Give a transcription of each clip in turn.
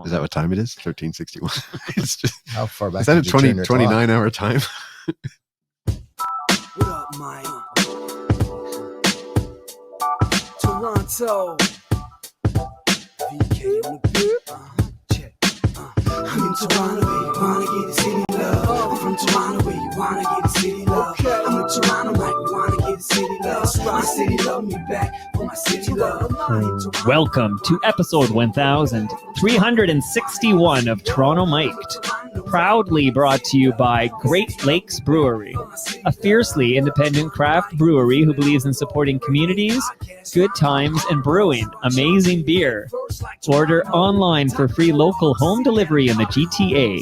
Is that what time it is? 1361. It's just, How far back? is that a did you turn your 29 hour time? What up, Mike? Toronto. VK on the beat. Check. I'm in Toronto, where you wanna get the city love. I'm from Toronto, where you wanna get the city love. I'm in Toronto, like we wanna get the city love. My city love me back for my city love. Welcome to episode 1361 of Toronto Mic'd, proudly brought to you by Great Lakes Brewery, a fiercely independent craft brewery who believes in supporting communities, good times, and brewing amazing beer. Order online for free local home delivery in the GTA.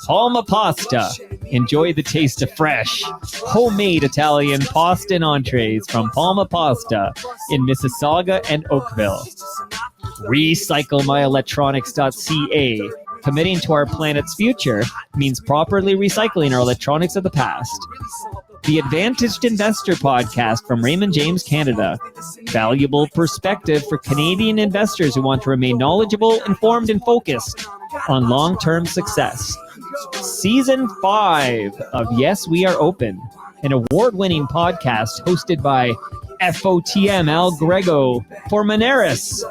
Palma Pasta. Enjoy the taste of fresh, homemade Italian pasta and entrees from Palma Pasta in Mississauga and Oakville. RecycleMyElectronics.ca. Committing to our planet's future means properly recycling our electronics of the past. The Advantaged Investor Podcast from Raymond James Canada. Valuable perspective for Canadian investors who want to remain knowledgeable, informed, and focused on long-term success. Season 5 of Yes, We Are Open, an award-winning podcast hosted by FOTM Al Grego for Maneris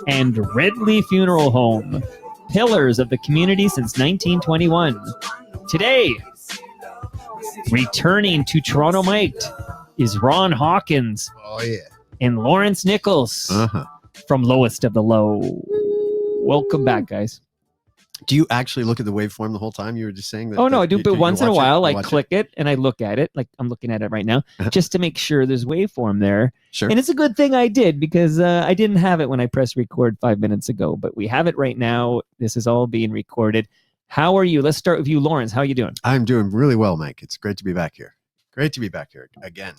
and Ridley Funeral Home, pillars of the community since 1921. Today, returning to Toronto Mic'd is Ron Hawkins. Oh, yeah. And Lawrence Nichols from Lowest of the Low. Welcome back, guys. Do you actually look at the waveform the whole time? You were just saying that. Oh, no, I do, but once in a while, I click it. it and I look at it, like I'm looking at it right now, just to make sure there's waveform there. Sure. And it's a good thing I did, because I didn't have it when I pressed record 5 minutes ago, but we have it right now. This is all being recorded. How are you? Let's start with you, Lawrence. How are you doing? I'm doing really well, Mike. It's great to be back here. Great to be back here again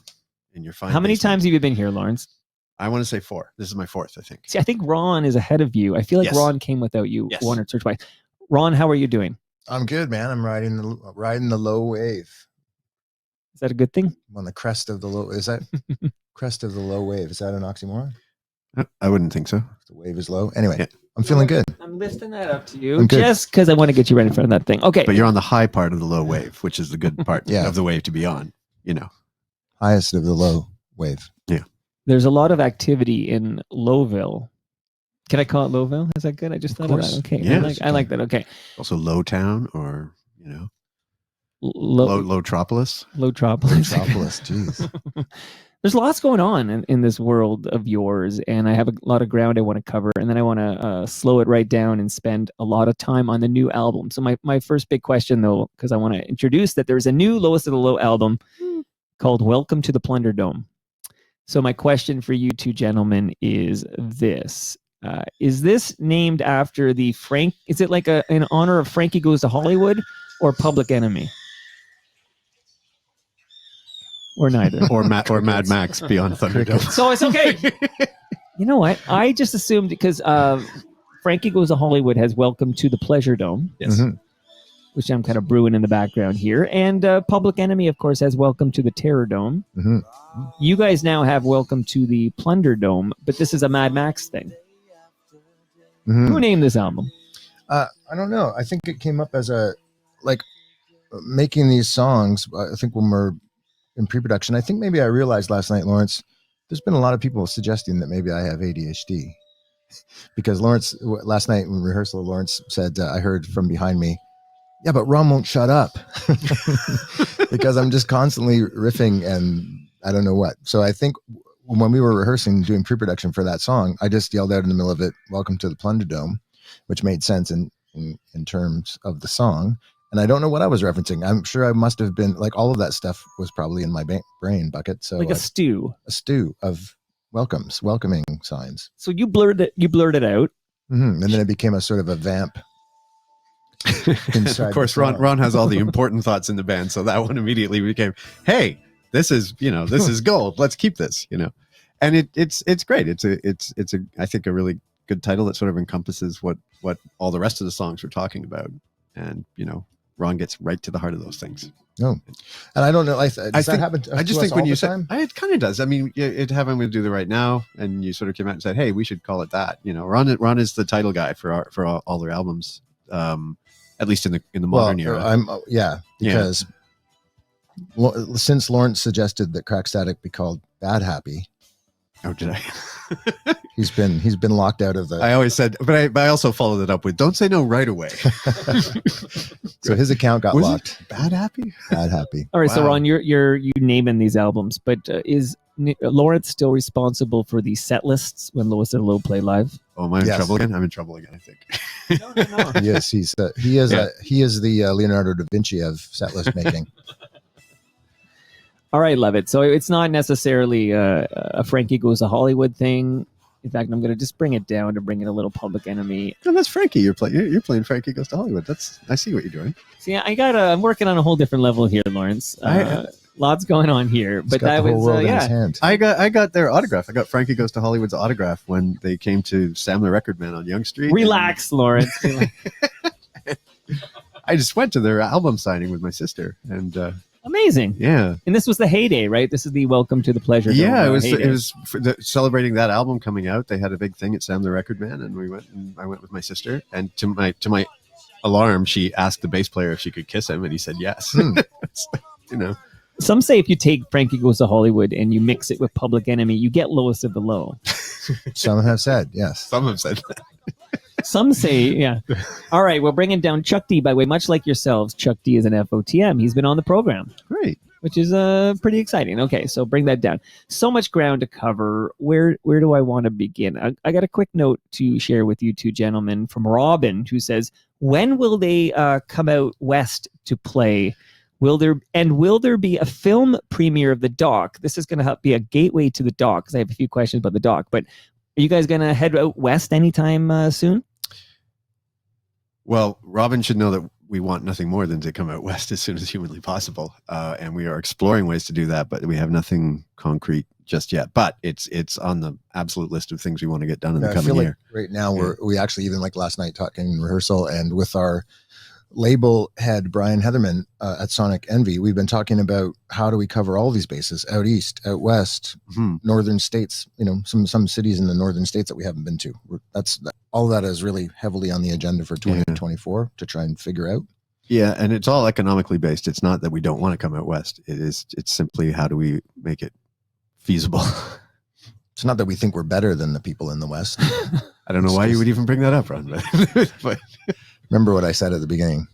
in your fine How many basement. times have you been here, Lawrence? I want to say 4. This is my 4th, I think. See, I think Ron is ahead of you. I feel like Yes. Ron came without you Yes. one or twice. Ron, how are you doing? I'm good, man. I'm riding the low wave. Is that a good thing? I'm on the crest of the low. Is that crest of the low wave? Is that an oxymoron? I wouldn't think so. The wave is low. Anyway, Yeah. I'm feeling good. I'm lifting that up to you I'm good. just because I want to get you right in front of that thing. Okay. But you're on the high part of the low wave, which is the good part Yeah. of the wave to be on, you know. Highest of the low wave. There's a lot of activity in Lowville. Can I call it Lowville? Is that good? I just thought of course. that. Okay. Yes, I like that. Okay. Also low town or, you know, Low Lowtropolis. Tropolis. Metropolis. Jeez. There's lots going on in this world of yours, and I have a lot of ground I want to cover, and then I want to slow it right down and spend a lot of time on the new album. So my first big question, though, because I want to introduce that there's a new Lowest of the Low album called Welcome to the Plunderdome. So my question for you two gentlemen is this. Is this named after the Frank? Is it like in honor of Frankie Goes to Hollywood or Public Enemy? Or neither. Or Mad Max Beyond Thunderdome. So it's okay. You know what? I just assumed because Frankie Goes to Hollywood has Welcome to the Pleasure Dome, Yes. Mhm. which I'm kind of brewing in the background here. And Public Enemy, of course, has Welcome to the Terror Dome. Mhm. You guys now have Welcome to the Plunder Dome, but this is a Mad Max thing. Mhm. Who named this album? I don't know. I think it came up as making these songs. I think when we're in pre-production, I think maybe I realized last night, Lawrence, there's been a lot of people suggesting that maybe I have ADHD, because Lawrence last night in rehearsal, Lawrence said, I heard from behind me, yeah, but Ron won't shut up because I'm just constantly riffing and I don't know what. So I think when we were rehearsing, doing pre-production for that song, I just yelled out in the middle of it, "Welcome to the Plunderdome," which made sense in terms of the song. And I don't know what I was referencing. I'm sure I must have been like all of that stuff was probably in my brain bucket. So Like a stew. a stew of welcoming signs. So you blurred it out. And then it became a sort of a vamp. Of course, Ron has all the important thoughts in the band, so that one immediately became, "Hey, this is gold. Let's keep this." And it's great. It's I think a really good title that sort of encompasses what all the rest of the songs we're talking about. And Ron gets right to the heart of those things. No, and I don't know. Does that think- happen? To I just us think when all you the said, time? it kind of does. I mean, it happened with Do the Right Now, and you sort of came out and said, "Hey, we should call it that." You know, Ron is the title guy for all their albums, at least in the modern era. Because since Lawrence suggested that Crack Static be called Bad Happy, Oh, did I? he's been locked out of the. I always said, but I also followed it up with, "Don't say no right away." So his account got Was locked. it Bad Happy? Bad Happy. All right, so Wow. Ron, you naming these albums, but is Lawrence still responsible for the set lists when Lois and Low play live? Oh, am I in Yes. trouble again? I'm in trouble again, I think. No. Yes, he is the Leonardo da Vinci of setlist making. All right, love it. So it's not necessarily a Frankie Goes to Hollywood thing. In fact, I'm going to just bring it down to bring in a little Public Enemy. No, that's Frankie. You're playing Frankie Goes to Hollywood. I see what you're doing. See, I'm working on a whole different level here, Lawrence. Lots going on here, He's but got that the whole was world in his hand. I got their autograph. I got Frankie Goes to Hollywood's autograph when they came to Sam the Record Man on Yonge Street. Relax, Lawrence. I just went to their album signing with my sister, and Amazing. yeah, And this was the heyday, right? This is the Welcome to the Pleasure. yeah, Dome, it heyday. was celebrating that album coming out. They had a big thing at Sam the Record Man, and I went with my sister, and to my alarm, she asked the bass player if she could kiss him, and he said yes. You know, Some say if you take Frankie Goes to Hollywood and you mix it with Public Enemy, you get Lowest of the Low. Some have said yes. some have said that. Some say, yeah. All right, we're bringing down Chuck D. By the way, much like yourselves, Chuck D is an FOTM. He's been on the program, Great. which is pretty exciting. Okay, so bring that down. So much ground to cover. Where do I want to begin? I got a quick note to share with you two gentlemen from Robin, who says, when will they come out west to play? Will there be a film premiere of the doc? This is going to be a gateway to the doc, because I have a few questions about the doc. But are you guys going to head out west anytime soon? Well, Robin should know that we want nothing more than to come out west as soon as humanly possible, and we are exploring ways to do that, but we have nothing concrete just yet. But it's on the absolute list of things we want to get done in the I coming feel like year. right now we actually, even like last night talking in rehearsal and with our label head Brian Heatherman at Sonic Envy, we've been talking about how do we cover all these bases, out east, out west, northern states, some cities in the northern states that we haven't been to. All that is really heavily on the agenda for 2024 to try and figure out. Yeah, and it's all economically based. It's not that we don't want to come out west. It's simply how do we make it feasible. It's not that we think we're better than the people in the West. I don't know why you would even bring that up, Ron. But Remember what I said at the beginning.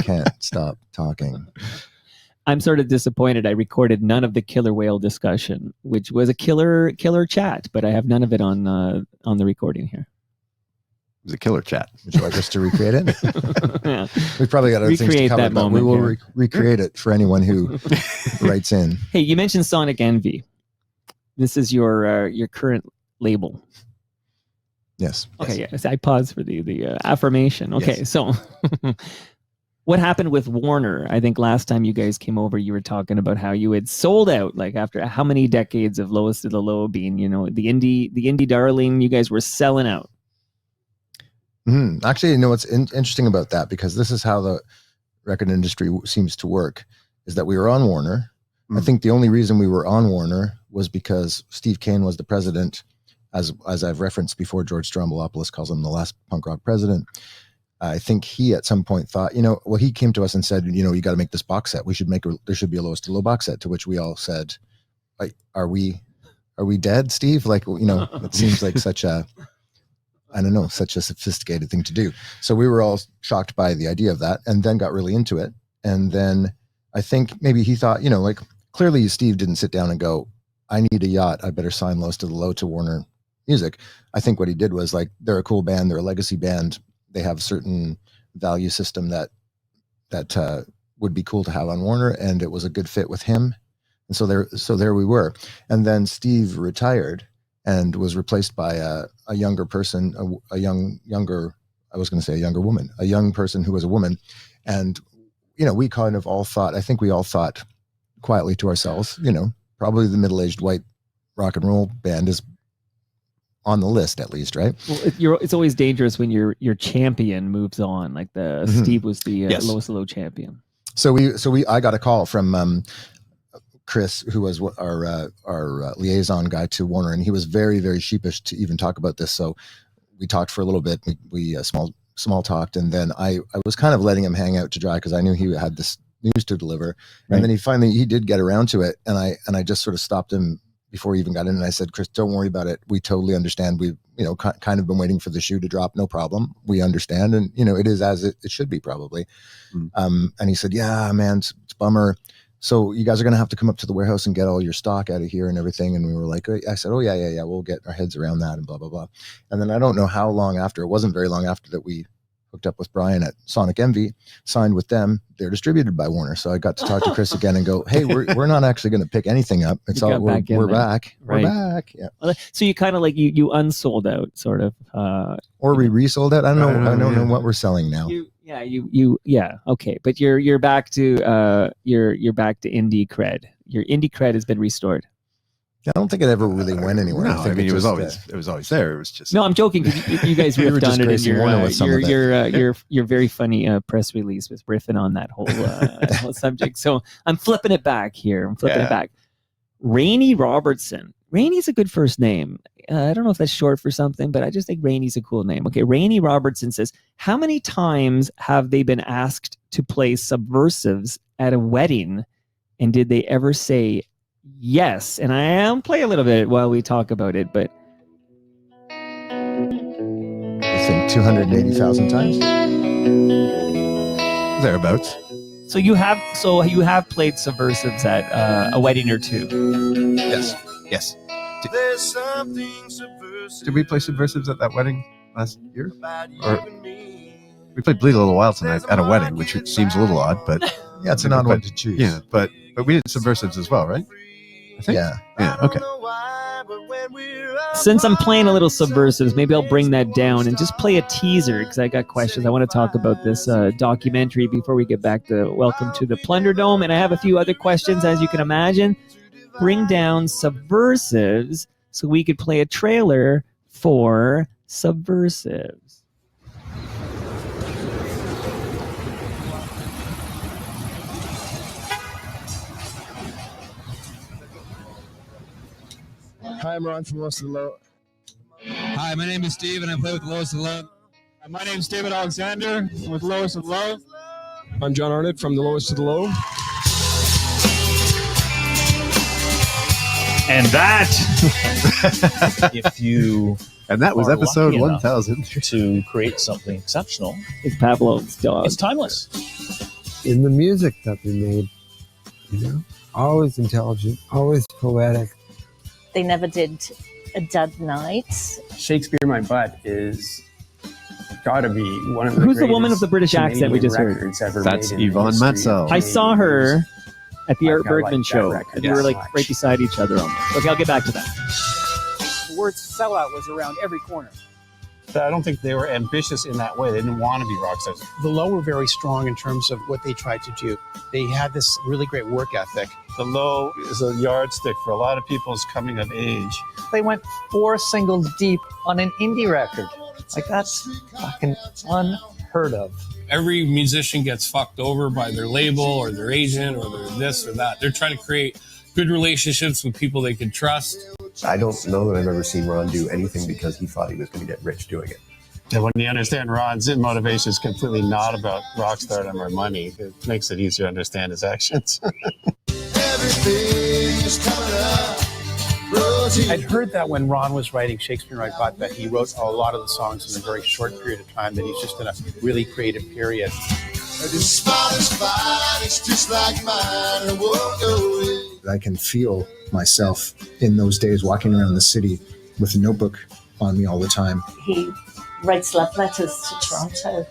Can't stop talking. I'm sort of disappointed. I recorded none of the killer whale discussion, which was a killer chat, but I have none of it on the recording here. It was a killer chat. Would you like us to recreate it? Yeah. We've probably got other things to Recreate cover, that but we moment will here. recreate it for anyone who writes in. Hey, you mentioned Sonic Envy. This is your current label. Yes. Okay, yes. I paused for the affirmation. Okay, Yes. so what happened with Warner? I think last time you guys came over, you were talking about how you had sold out, like after how many decades of Lowest of the Low being, the indie darling, you guys were selling out. Actually, what's interesting about that, because this is how the record industry seems to work, is that we were on Warner. I think the only reason we were on Warner was because Steve Kane was the president, as I've referenced before. George Stroumboulopoulos calls him the last punk rock president. I think he at some point thought, he came to us and said, you got to make this box set. There should be a Lowest to Low box set. To which we all said, are we dead, Steve? It seems like such a sophisticated thing to do. So we were all shocked by the idea of that, and then got really into it. And then I think maybe he thought, clearly Steve didn't sit down and go, I need a yacht. I better sign Lowest to the Low to Warner Music. I think what he did was, they're a cool band. They're a legacy band. They have a certain value system that would be cool to have on Warner, and it was a good fit with him. And so there we were. And then Steve retired and was replaced by a younger person, a younger woman, a young person who was a woman. And, we kind of all thought, I think we all thought quietly to ourselves, probably the middle-aged white rock and roll band is on the list at least, right? Well, it's always dangerous when your champion moves on. Like Steve was the lowest low champion. So I got a call from Chris, who was our liaison guy to Warner, and he was very, very sheepish to even talk about this. So we talked for a little bit. We small talked, and then I was kind of letting him hang out to dry because I knew he had this news to deliver. Right. And then he did get around to it, and I just sort of stopped him before he even got in, and I said, Chris, don't worry about it. We totally understand. We've kind of been waiting for the shoe to drop. No problem. We understand, and it is as it should be probably. And he said, yeah, man, it's a bummer. So you guys are going to have to come up to the warehouse and get all your stock out of here and everything. And we were like, I said, oh yeah, we'll get our heads around that and blah blah blah. And then I don't know how long after, it wasn't very long after, that we hooked up with Brian at Sonic Envy, signed with them. They're distributed by Warner. So I got to talk to Chris again and go, hey, we're not actually going to pick anything up. It's all we're back. Right. We're back. Yeah. So you kind of like you unsold out, sort of. Or we resold it. I don't know what we're selling now. Okay, but you're back to you're back to indie cred. Your indie cred has been restored. I don't think it ever really went anywhere. No, I mean, it was always there. It was just. No, I'm joking. You guys riffed on it in your very funny press release was riffing on that whole subject. So I'm flipping it back here. Rainey Robertson. Rainey's a good first name. I don't know if that's short for something, but I just think Rainey's a cool name. Okay, Rainey Robertson says, how many times have they been asked to play Subversives at a wedding, and did they ever say yes? And I'll play a little bit while we talk about it, but I think 280,000 times. Thereabouts. So you have played Subversives at a wedding or two. Yes. Did we play Subversives at that wedding last year? Or we played Bleed a Little While Tonight at a wedding, which seems a little odd, but yeah, it's an odd one to choose. Yeah, but we did Subversives as well, right? I think. Yeah. Okay. Since I'm playing a little Subversives, maybe I'll bring that down and just play a teaser, because I got questions. I want to talk about this documentary before we get back to Welcome to the Plunderdome, and I have a few other questions, as you can imagine. Bring down Subversives so we could play a trailer for Subversives. Hi, I'm Ron from Lowest to the Low. Hi, my name is Steve, and I play with Lowest to the Low. My name is David Alexander. I'm with Lowest to the Low. I'm John Arnott from the Lowest to the Low. And that, if you and that was episode 1000 to create something exceptional, it's Pavlov's dog. It's timeless. In the music that we made, always intelligent, always poetic. They never did a dud night. Shakespeare in My Butt is got to be one of the Who's the woman of the British accent we just heard? That's Yvonne Matzel. I saw her at the Art Bergmann show. And we were like right beside each other almost. Okay, I'll get back to that. The word sellout was around every corner. I don't think they were ambitious in that way. They didn't want to be rock stars. The Low were very strong in terms of what they tried to do. They had this really great work ethic. The Low is a yardstick for a lot of people's coming of age. They went 4 singles deep on an indie record. Like, that's fucking unheard of. Every musician gets fucked over by their label or their agent or their this or that. They're trying to create good relationships with people they can trust. I don't know that I've ever seen Ron do anything because he thought he was going to get rich doing it. And when you understand Ron's motivation is completely not about rock stardom or money, it makes it easier to understand his actions. Everything's coming up. I'd heard that when Ron was writing Shakespeare in My Butt, that he wrote a lot of the songs in a very short period of time, that he's just in a really creative period. I can feel myself in those days walking around the city with a notebook on me all the time. He writes love letters to Toronto.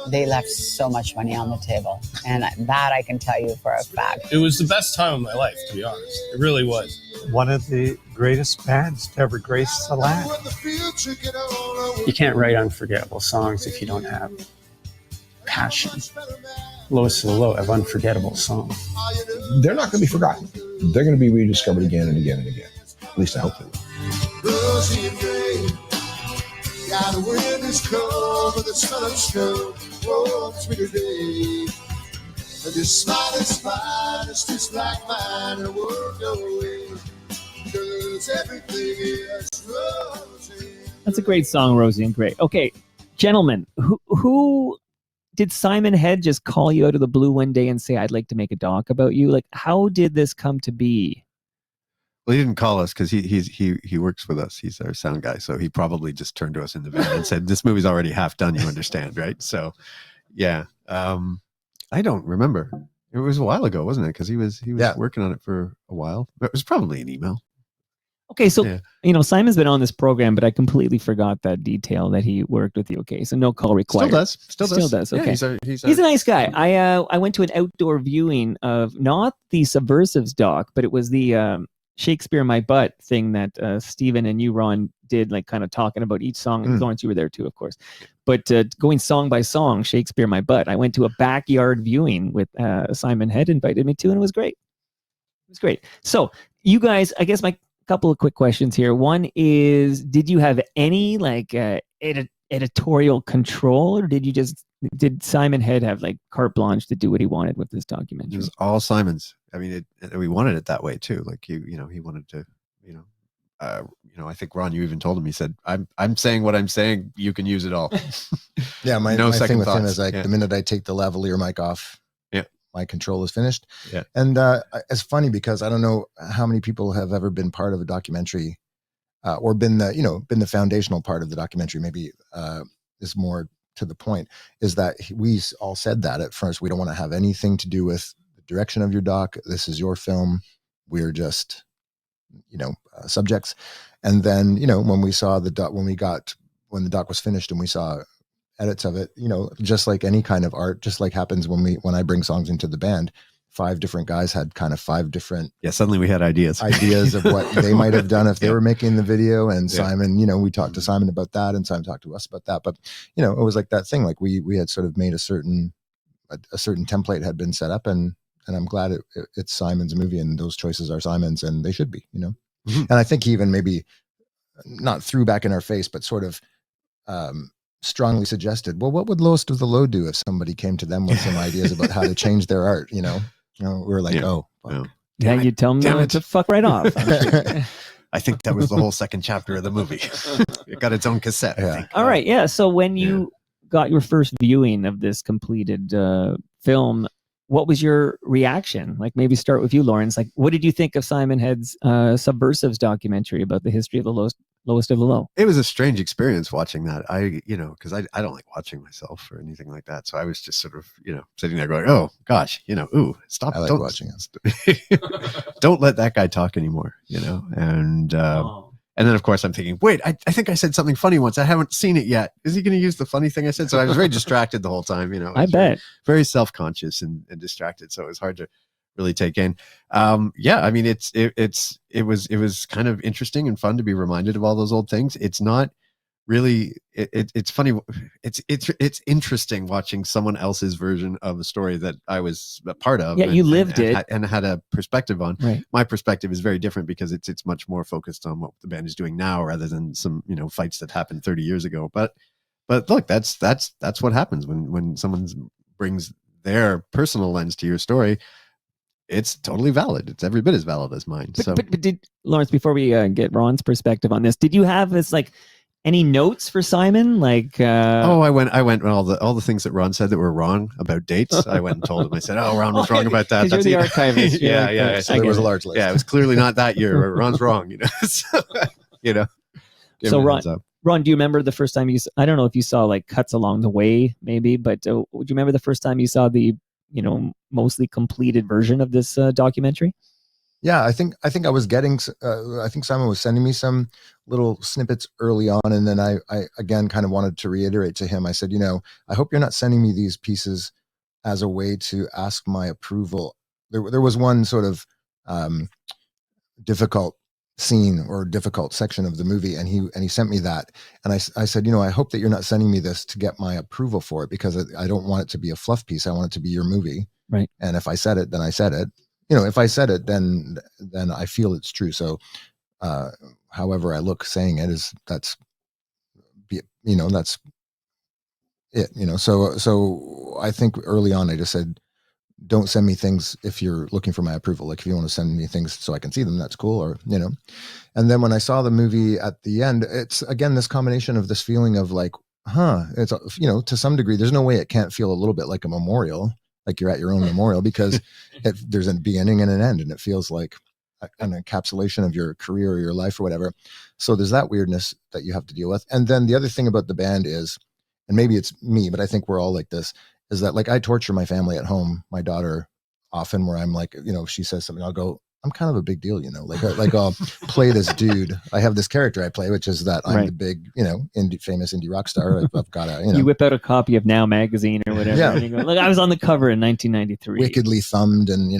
They left so much money on the table, and that I can tell you for a fact. It was the best time of my life, to be honest. It really was. One of the greatest bands to ever grace the land. You can't write unforgettable songs if you don't have passion. Lowest to the Low have unforgettable songs. They're not going to be forgotten. They're going to be rediscovered again and again and again. At least I hope they will. rosy and gray. Yeah, the wind is cold, but the smell of snow warms me today. And your smile is fine, it's just like mine, and it won't go away. 'Cause everything is rosy. That's a great song, Rosie and Gray. Okay, gentlemen, who did Simon Head just call you out of the blue one day and say, I'd like to make a doc about you? Like, how did this come to be? Well, he didn't call us because he works with us. He's our sound guy. So he probably just turned to us in the van and said, this movie's already half done. You understand, right? So, yeah. I don't remember. It was a while ago, wasn't it? Because he was working on it for a while. It was probably an email. Okay, so, Simon's been on this program, but I completely forgot that detail that he worked with you. Okay, so no call required. Still does. Okay. Yeah, he's a nice guy. I went to an outdoor viewing of not the Subversives doc, but it was the Shakespeare in My Butt thing that Stephen and you, Ron, did, like kind of talking about each song. Lawrence, you were there too, of course. But going song by song, Shakespeare in My Butt. I went to a backyard viewing with Simon Head invited me to, and it was great. It was great. So you guys, I guess my couple of quick questions here. One is, did you have any like editorial control, or did Simon Head have like carte blanche to do what he wanted with this documentary? It was all Simon's. I mean, we wanted it that way too. Like he wanted to, I think Ron, you even told him, he said, I'm saying what I'm saying. You can use it all. Yeah. My thing with him is like, the minute I take the lavalier mic off, my control is finished. Yeah. And it's funny because I don't know how many people have ever been part of a documentary or been the foundational part of the documentary. Maybe is more to the point, is that we all said that at first. We don't want to have anything to do with the direction of your doc. This is your film. We're just, subjects. And then, when we saw the doc, when the doc was finished and we saw edits of it, just like any kind of art, just like happens when I bring songs into the band, 5 different guys had kind of 5 different. Yeah. Suddenly we had ideas of what they might have done if they were making the video. And Simon, we talked to Simon about that, and Simon talked to us about that. But, it was like that thing, like we had sort of made a certain template had been set up, and I'm glad it's Simon's movie, and those choices are Simon's, and they should be, Mm-hmm. And I think he even maybe not threw back in our face, but sort of, strongly suggested, well, what would Lowest of the Low do if somebody came to them with some ideas about how to change their art? We were like, oh, fuck. Yeah, you tell them to fuck right off. I think that was the whole second chapter of the movie. It got its own cassette. I think. All right, yeah. So when you got your first viewing of this completed film, what was your reaction? Like, maybe start with you, Lawrence. Like, what did you think of Simon Head's Subversives documentary about the history of the lowest of the low? It was a strange experience watching that. Because I don't like watching myself or anything like that. So I was just sort of, sitting there going, oh gosh, stop. I like watching it. Don't let that guy talk anymore, and then of course I'm thinking, wait, I think I said something funny once. I haven't seen it yet. Is he going to use the funny thing I said? So I was very distracted the whole time, I bet. Very self-conscious and distracted. So it was hard to really take in. I mean, it was kind of interesting and fun to be reminded of all those old things. It's not really, it's funny. It's interesting watching someone else's version of a story that I was a part of. Yeah, you lived it and had a perspective on. Right. My perspective is very different because it's much more focused on what the band is doing now rather than some, fights that happened 30 years ago. But look, that's what happens when someone brings their personal lens to your story. It's totally valid. It's every bit as valid as mine. But did, Lawrence, before we get Ron's perspective on this, did you have this like any notes for Simon? Like, I went all the things that Ron said that were wrong about dates. I went and told him. I said, "Oh, Ron was wrong about that." That's you're the archivist. Yeah. So there was a large list. Yeah, it was clearly not that year. Ron's wrong. So Ron, do you remember the first time I don't know if you saw like cuts along the way, maybe, but would you remember the first time you saw the mostly completed version of this documentary? Yeah, I think I was getting. I think Simon was sending me some little snippets early on, and then I again kind of wanted to reiterate to him. I said, I hope you're not sending me these pieces as a way to ask my approval. There was one sort of difficult scene or difficult section of the movie, and he sent me that, and I said, I hope that you're not sending me this to get my approval for it, because I don't want it to be a fluff piece. I want it to be your movie, right? And if I said it, then I said it. If I said it, then I feel it's true. So however I look saying it is that's it. So I think early on I just said, don't send me things if you're looking for my approval. Like if you want to send me things so I can see them, that's cool. Or, and then when I saw the movie at the end, it's again, this combination of this feeling of like, it's, to some degree, there's no way it can't feel a little bit like a memorial, like you're at your own memorial, because there's a beginning and an end, and it feels like an encapsulation of your career or your life or whatever. So there's that weirdness that you have to deal with. And then the other thing about the band is, and maybe it's me, but I think we're all like this, is that like I torture my family at home, my daughter often, where I'm like, if she says something, I'll go, I'm kind of a big deal, like I'll play this dude. I have this character I play, which is that I'm the big, famous indie rock star. I've got a, You whip out a copy of Now magazine or whatever. Yeah. And you go, look, I was on the cover in 1993. Wickedly thumbed and,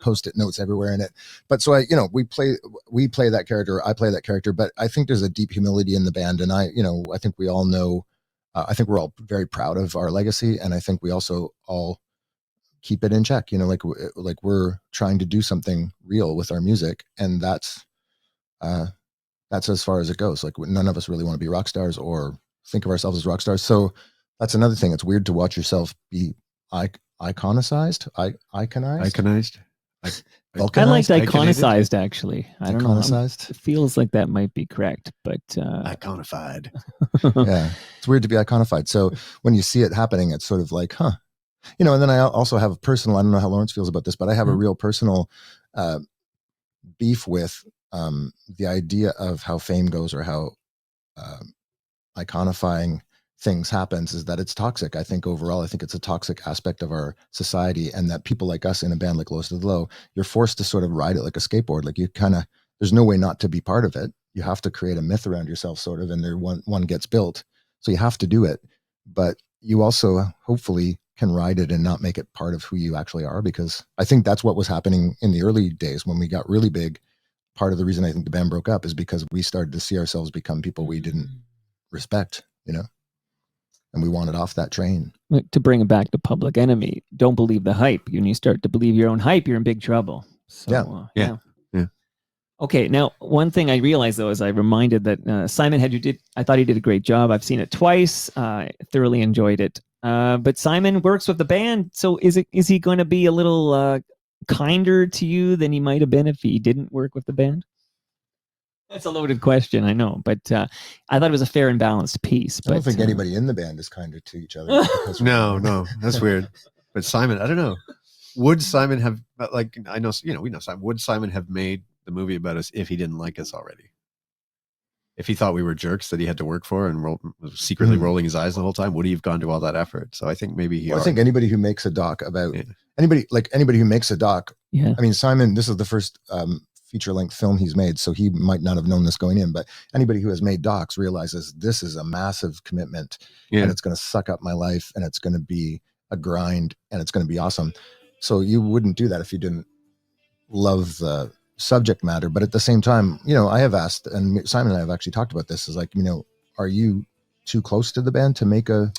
post-it notes everywhere in it. But so we play that character. I play that character, but I think there's a deep humility in the band. And I think we all know, I think we're all very proud of our legacy. And I think we also all keep it in check, like we're trying to do something real with our music. And that's as far as it goes. Like none of us really want to be rock stars or think of ourselves as rock stars. So that's another thing. It's weird to watch yourself be iconized. Iconized. I liked iconicized, actually. I don't know. Iconicized? It feels like that might be correct, but iconified. Yeah, it's weird to be iconified. So when you see it happening, it's sort of like, and then I also have a personal, I don't know how Lawrence feels about this, but I have a real personal beef with the idea of how fame goes or how iconifying things happens, is that it's toxic. I think overall, it's a toxic aspect of our society, and that people like us in a band like Lowest of the Low, you're forced to sort of ride it like a skateboard. Like there's no way not to be part of it. You have to create a myth around yourself sort of, and there one gets built. So you have to do it, but you also hopefully can ride it and not make it part of who you actually are, because I think that's what was happening in the early days when we got really big. Part of the reason I think the band broke up is because we started to see ourselves become people we didn't respect, and we wanted off that train. To bring it back to Public Enemy, don't believe the hype. When you start to believe your own hype, you're in big trouble. So, yeah. Okay, now one thing I realized though is I reminded that Simon I thought he did a great job. I've seen it twice. Thoroughly enjoyed it. But Simon works with the band, so is he going to be a little kinder to you than he might have been if he didn't work with the band? That's a loaded question, I know, but I thought it was a fair and balanced piece. I don't think anybody in the band is kinder to each other. No, that's weird. But Simon, I don't know. Would Simon have, like, I know, we know Simon. Would Simon have made the movie about us if he didn't like us already? If he thought we were jerks that he had to work for and was secretly rolling his eyes the whole time, would he have gone to all that effort? So I think maybe I think anybody who makes a doc about anybody who makes a doc. Yeah. I mean, Simon, this is the first feature-length film he's made, so he might not have known this going in, but anybody who has made docs realizes this is a massive commitment, and it's going to suck up my life, and it's going to be a grind, and it's going to be awesome. So you wouldn't do that if you didn't love the subject matter. But at the same time, I have asked, and Simon and I have actually talked about this, is like, are you too close to the band to make an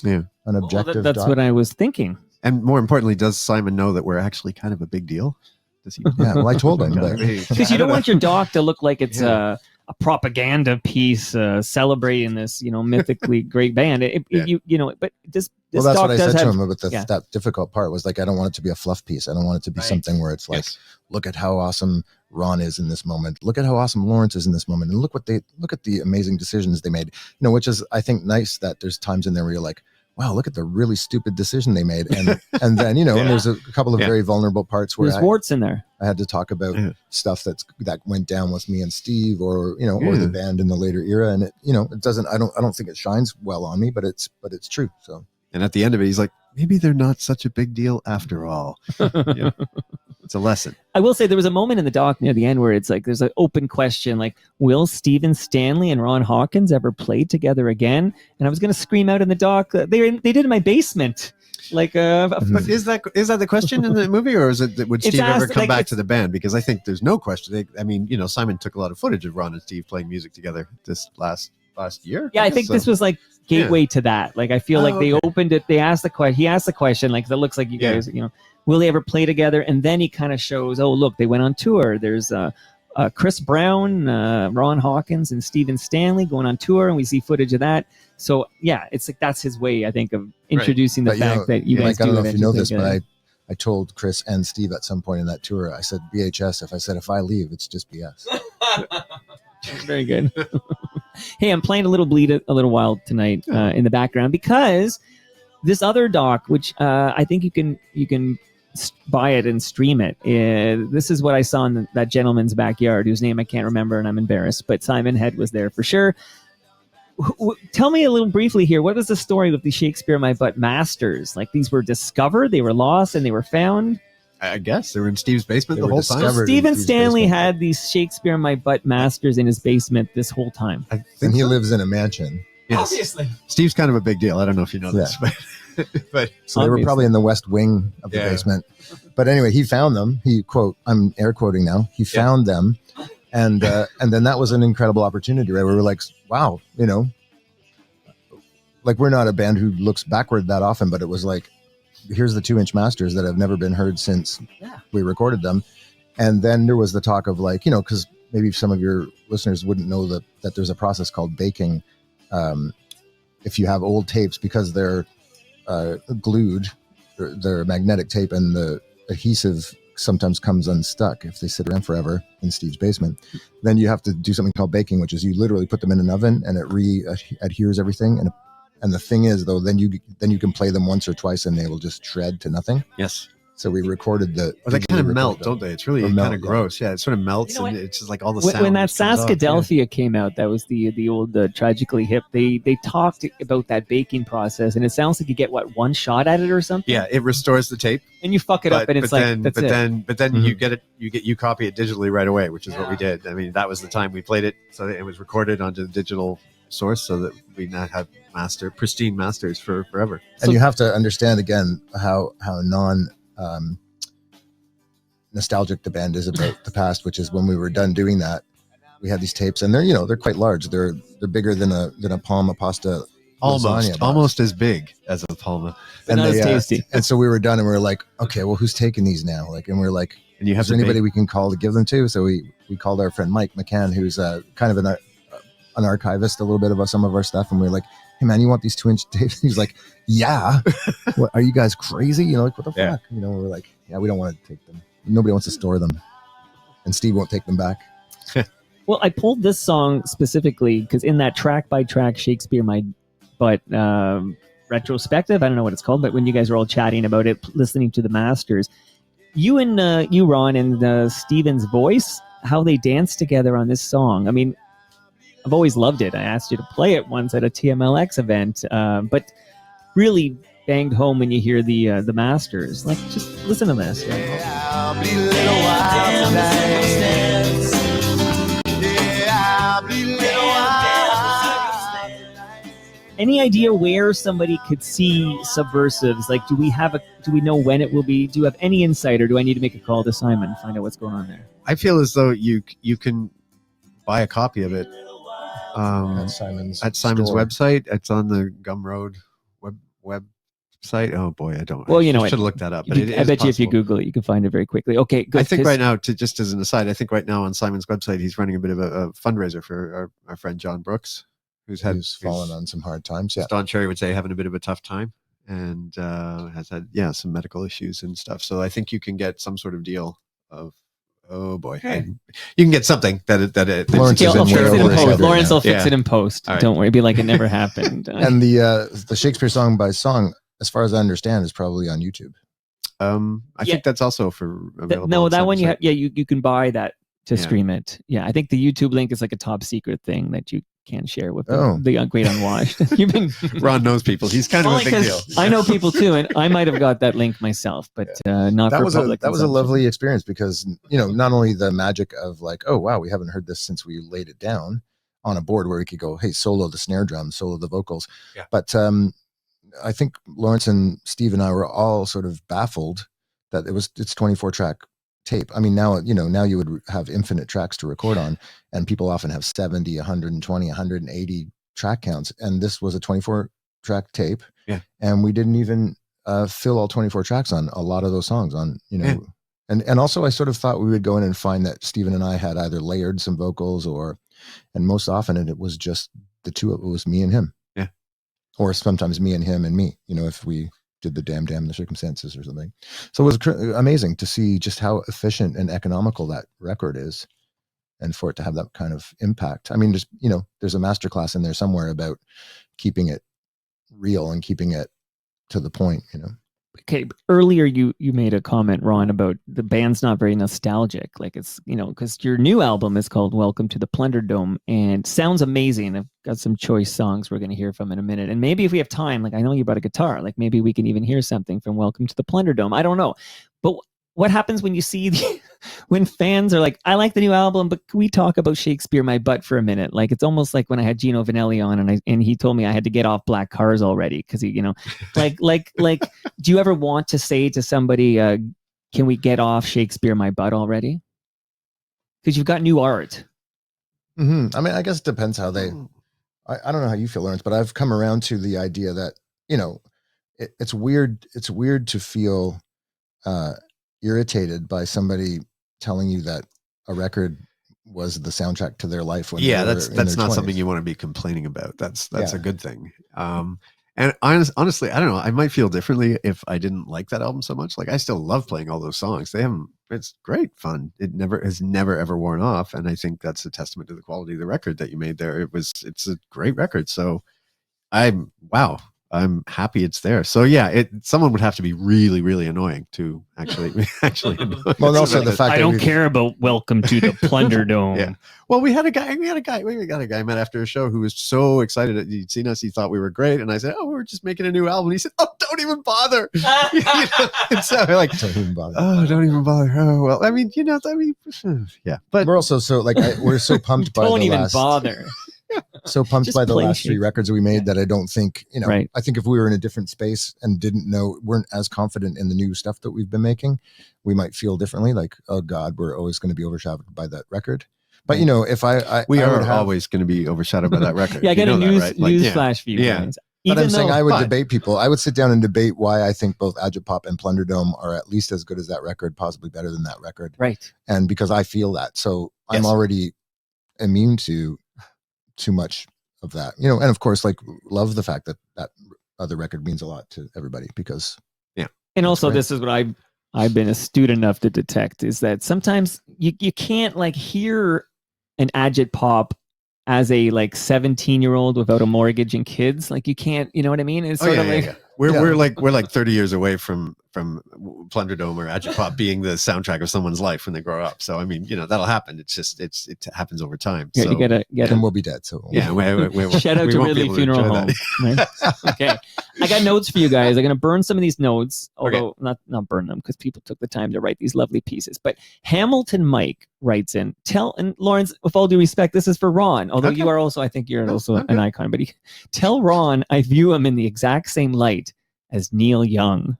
objective that's doc? what I was thinking. And more importantly, does Simon know that we're actually kind of a big deal? Does he? Yeah, well, I told him. Because you don't want your doc to look like it's a propaganda piece celebrating this, mythically great band. But this well, that's doc what I does said have, to him about that difficult part was like, I don't want it to be a fluff piece. I don't want it to be something where it's like, look at how awesome Ron is in this moment. Look at how awesome Lawrence is in this moment. And look at the amazing decisions they made, which is, I think, nice that there's times in there where you're like, wow, look at the really stupid decision they made. And then, and there's a couple of very vulnerable parts where there's warts in there. I had to talk about stuff that went down with me and Steve or the band in the later era. And it doesn't, I don't think it shines well on me, but it's true. So. And at the end of it, he's like, maybe they're not such a big deal after all. It's a lesson. I will say there was a moment in the doc near the end where it's like, there's an open question, like, will Stephen Stanley and Ron Hawkins ever play together again? And I was going to scream out in the doc, they did in my basement. Like, but is that the question in the movie, or is it that would Steve ever come back to the band? Because I think there's no question. Simon took a lot of footage of Ron and Steve playing music together this last year. Yeah, I think this was like gateway to that. Like, I feel like they opened it. They asked the question. He asked the question, like, that looks like you guys, will they ever play together? And then he kind of shows, oh, look, they went on tour. There's Chris Brown, Ron Hawkins, and Stephen Stanley going on tour, and we see footage of that. So yeah, it's like that's his way, I think, of introducing the fact that you guys I don't do know if you know this, eventually but I told Chris and Steve at some point in that tour, I said BHS. If I leave, it's just BS. Very good. Hey, I'm playing a little Bleed a little while tonight in the background because this other doc, which I think you can buy it and stream it. This is what I saw in that gentleman's backyard, whose name I can't remember, and I'm embarrassed. But Simon Head was there for sure. Tell me a little briefly here. What was the story with the Shakespeare My Butt masters? Like these were discovered, they were lost, and they were found. I guess they were in Steve's basement the whole time. Stephen Stanley had these Shakespeare My Butt masters in his basement this whole time. And he lives in a mansion. Yes. Obviously. Steve's kind of a big deal. I don't know if you know this, but so they were probably in the west wing of the basement. But anyway, he found them. He quote, I'm air quoting now. He found them, and then that was an incredible opportunity, right? We were like, wow, like we're not a band who looks backward that often, but it was like, here's the 2-inch masters that have never been heard since we recorded them. And then there was the talk of like, because maybe some of your listeners wouldn't know that there's a process called baking. If you have old tapes, because they're glued, they're magnetic tape, and the adhesive sometimes comes unstuck if they sit around forever in Steve's basement, then you have to do something called baking, which is you literally put them in an oven and it adheres everything. And the thing is, though, then you can play them once or twice and they will just shred to nothing. Yes. So we recorded they kind of melt, don't they? It's really kind of gross. Yeah, it sort of melts, and it's just like all the sound. When that Saskadelphia came out, that was the old Tragically Hip. They talked about that baking process, and it sounds like you get one shot at it or something. Yeah, it restores the tape, and you fuck it up, and it's then Mm-hmm. you copy it digitally right away, which is what we did. I mean, that was the time we played it, so it was recorded onto the digital source, so that we now have pristine masters for forever. And you have to understand again how nostalgic the band is about the past, which is when we were done doing that, we had these tapes, and they're quite large. They're bigger than a palma pasta. Almost as big as a palma, but not as tasty. And so we were done, and we were like, okay, well, who's taking these now? Like, and we're like, and you have is there anybody we can call to give them to? So we called our friend Mike McCann, who's kind of an archivist, a little bit of some of our stuff, and we were like, hey man, you want these 2-inch tapes? He's like, yeah. What, are you guys crazy? Like, what the fuck? We're like, yeah, we don't want to take them. Nobody wants to store them, and Steve won't take them back. Well, I pulled this song specifically because in that track by track Shakespeare My Butt retrospective, I don't know what it's called, but when you guys were all chatting about it, listening to the masters, you Ron, and Steven's voice, how they danced together on this song. I mean, I've always loved it. I asked you to play it once at a TMLX event, but really banged home when you hear the masters. Like, just listen to this. I'll bleed a little while tonight. I'll bleed a little while. Any idea where somebody could see Subversives? Like, do we know when it will be? Do you have any insight, or do I need to make a call to Simon and find out what's going on there? I feel as though you can buy a copy of it at Simon's store. Website. It's on the Gumroad website. Oh boy, I don't. Well, I should have looked that up. But I bet you if you Google it, you can find it very quickly. Okay, good. I think right now, just as an aside, I think right now on Simon's website, he's running a bit of a fundraiser for our friend John Brooks, who's fallen on some hard times. Yeah, Don Cherry would say having a bit of a tough time, and has had some medical issues and stuff. So I think you can get some sort of deal of. Oh boy, you can get something that Lawrence will fix it in post. Right. Don't worry, it'd be like it never happened. And the Shakespeare song by song, as far as I understand, is probably on YouTube. I think that's also available. No, that one you can buy that to stream it. Yeah, I think the YouTube link is like a top secret thing that you can't share with the great unwashed. Ron knows people. He's kind of a big deal. I know people too, and I might have got that link myself, but not for public. That was a lovely experience because not only the magic of like, oh wow, we haven't heard this since we laid it down on a board where we could go, hey, solo the snare drum, solo the vocals, but I think Lawrence and Steve and I were all sort of baffled that it's 24 track tape. I mean, now you would have infinite tracks to record on, and people often have 70, 120, 180 track counts, and this was a 24 track tape. And we didn't even fill all 24 tracks on a lot of those songs on And also I sort of thought we would go in and find that Stephen and I had either layered some vocals and most often it was just it was me and him. Yeah. Or sometimes me and him and me, if we did the damn the circumstances or something. So it was amazing to see just how efficient and economical that record is and for it to have that kind of impact. I mean, just, there's a masterclass in there somewhere about keeping it real and keeping it to the point, Okay, earlier you made a comment, Ron, about the band's not very nostalgic. Like it's, because your new album is called Welcome to the Plunderdome and sounds amazing. I've got some choice songs we're going to hear from in a minute. And maybe if we have time, like I know you brought a guitar, like maybe we can even hear something from Welcome to the Plunderdome. I don't know. But what happens when you see when fans are like, I like the new album, but can we talk about Shakespeare My Butt for a minute? Like it's almost like when I had Gino Vanelli on and he told me I had to get off Black Cars already because he, like do you ever want to say to somebody, can we get off Shakespeare My Butt already? Because you've got new art. Mm-hmm. I mean, I guess it depends how they. I don't know how you feel, Lawrence, but I've come around to the idea that it's weird. It's weird to feel irritated by somebody telling you that a record was the soundtrack to their life. That's not 20s. something you want to be complaining about. That's a good thing. And honestly, I don't know. I might feel differently if I didn't like that album so much. Like I still love playing all those songs. It's great fun. It has never ever worn off. And I think that's a testament to the quality of the record that you made there. It's a great record. So I'm happy it's there. So yeah, someone would have to be really, really annoying to actually annoy. Well, also the fact I don't care about Welcome to the Plunderdome. Yeah. Well, we got a guy I met after a show who was so excited that he'd seen us. He thought we were great. And I said, we're just making a new album. And he said, don't even bother. And so we're like, don't even bother. Don't even bother. Oh, well, I mean, yeah, but we're also so we're so pumped by don't even bother. So pumped Just by the play last 3 records we made that I don't think, Right. I think if we were in a different space and weren't as confident in the new stuff that we've been making, we might feel differently. Like, oh God, we're always going to be overshadowed by that record. But if we are always going to be overshadowed by that record. Yeah, I got a news flash for you guys. But I'm saying I would debate people. I would sit down and debate why I think both Agitpop and Plunderdome are at least as good as that record, possibly better than that record. Right. And because I feel that. So I'm already immune to too much of that, and of course, love the fact that other record means a lot to everybody because, and also this is what I've been astute enough to detect is that sometimes you can't hear an Agitpop as a 17-year-old without a mortgage and kids. Like you can't, you know what I mean? It's sort of we're like 30 years away from Plunderdome or Agitpop being the soundtrack of someone's life when they grow up. So I mean, that'll happen. It's just it happens over time. Yeah, so you gotta and we'll be dead. So yeah, shout out to Ridley Funeral Home. Right? Okay, I got notes for you guys. I'm gonna burn some of these notes, although not burn them because people took the time to write these lovely pieces. But Hamilton Mike writes in, and Lawrence, with all due respect, this is for Ron. Although you are also, I think you're also an icon. But tell Ron I view him in the exact same light as Neil Young,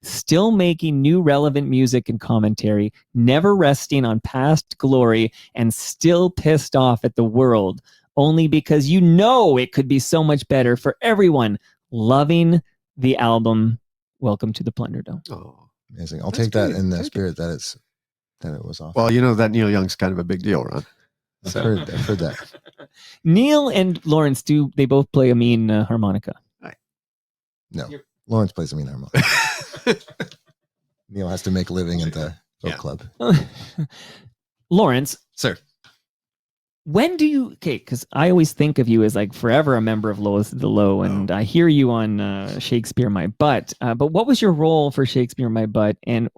still making new relevant music and commentary, never resting on past glory, and still pissed off at the world, only because it could be so much better for everyone. Loving the album Welcome to the Plunderdome. Oh, amazing. I'll take that in the spirit that it was awesome. Well, that Neil Young's kind of a big deal, Ron. I've heard that. Neil and Lawrence, they both play a mean harmonica? No. Lawrence plays a mean harmonica. Neil has to make a living at the boat club. Lawrence, sir, when do you? Okay, because I always think of you as forever a member of Lowest of the Low, and I hear you on Shakespeare My Butt. But what was your role for Shakespeare My Butt? And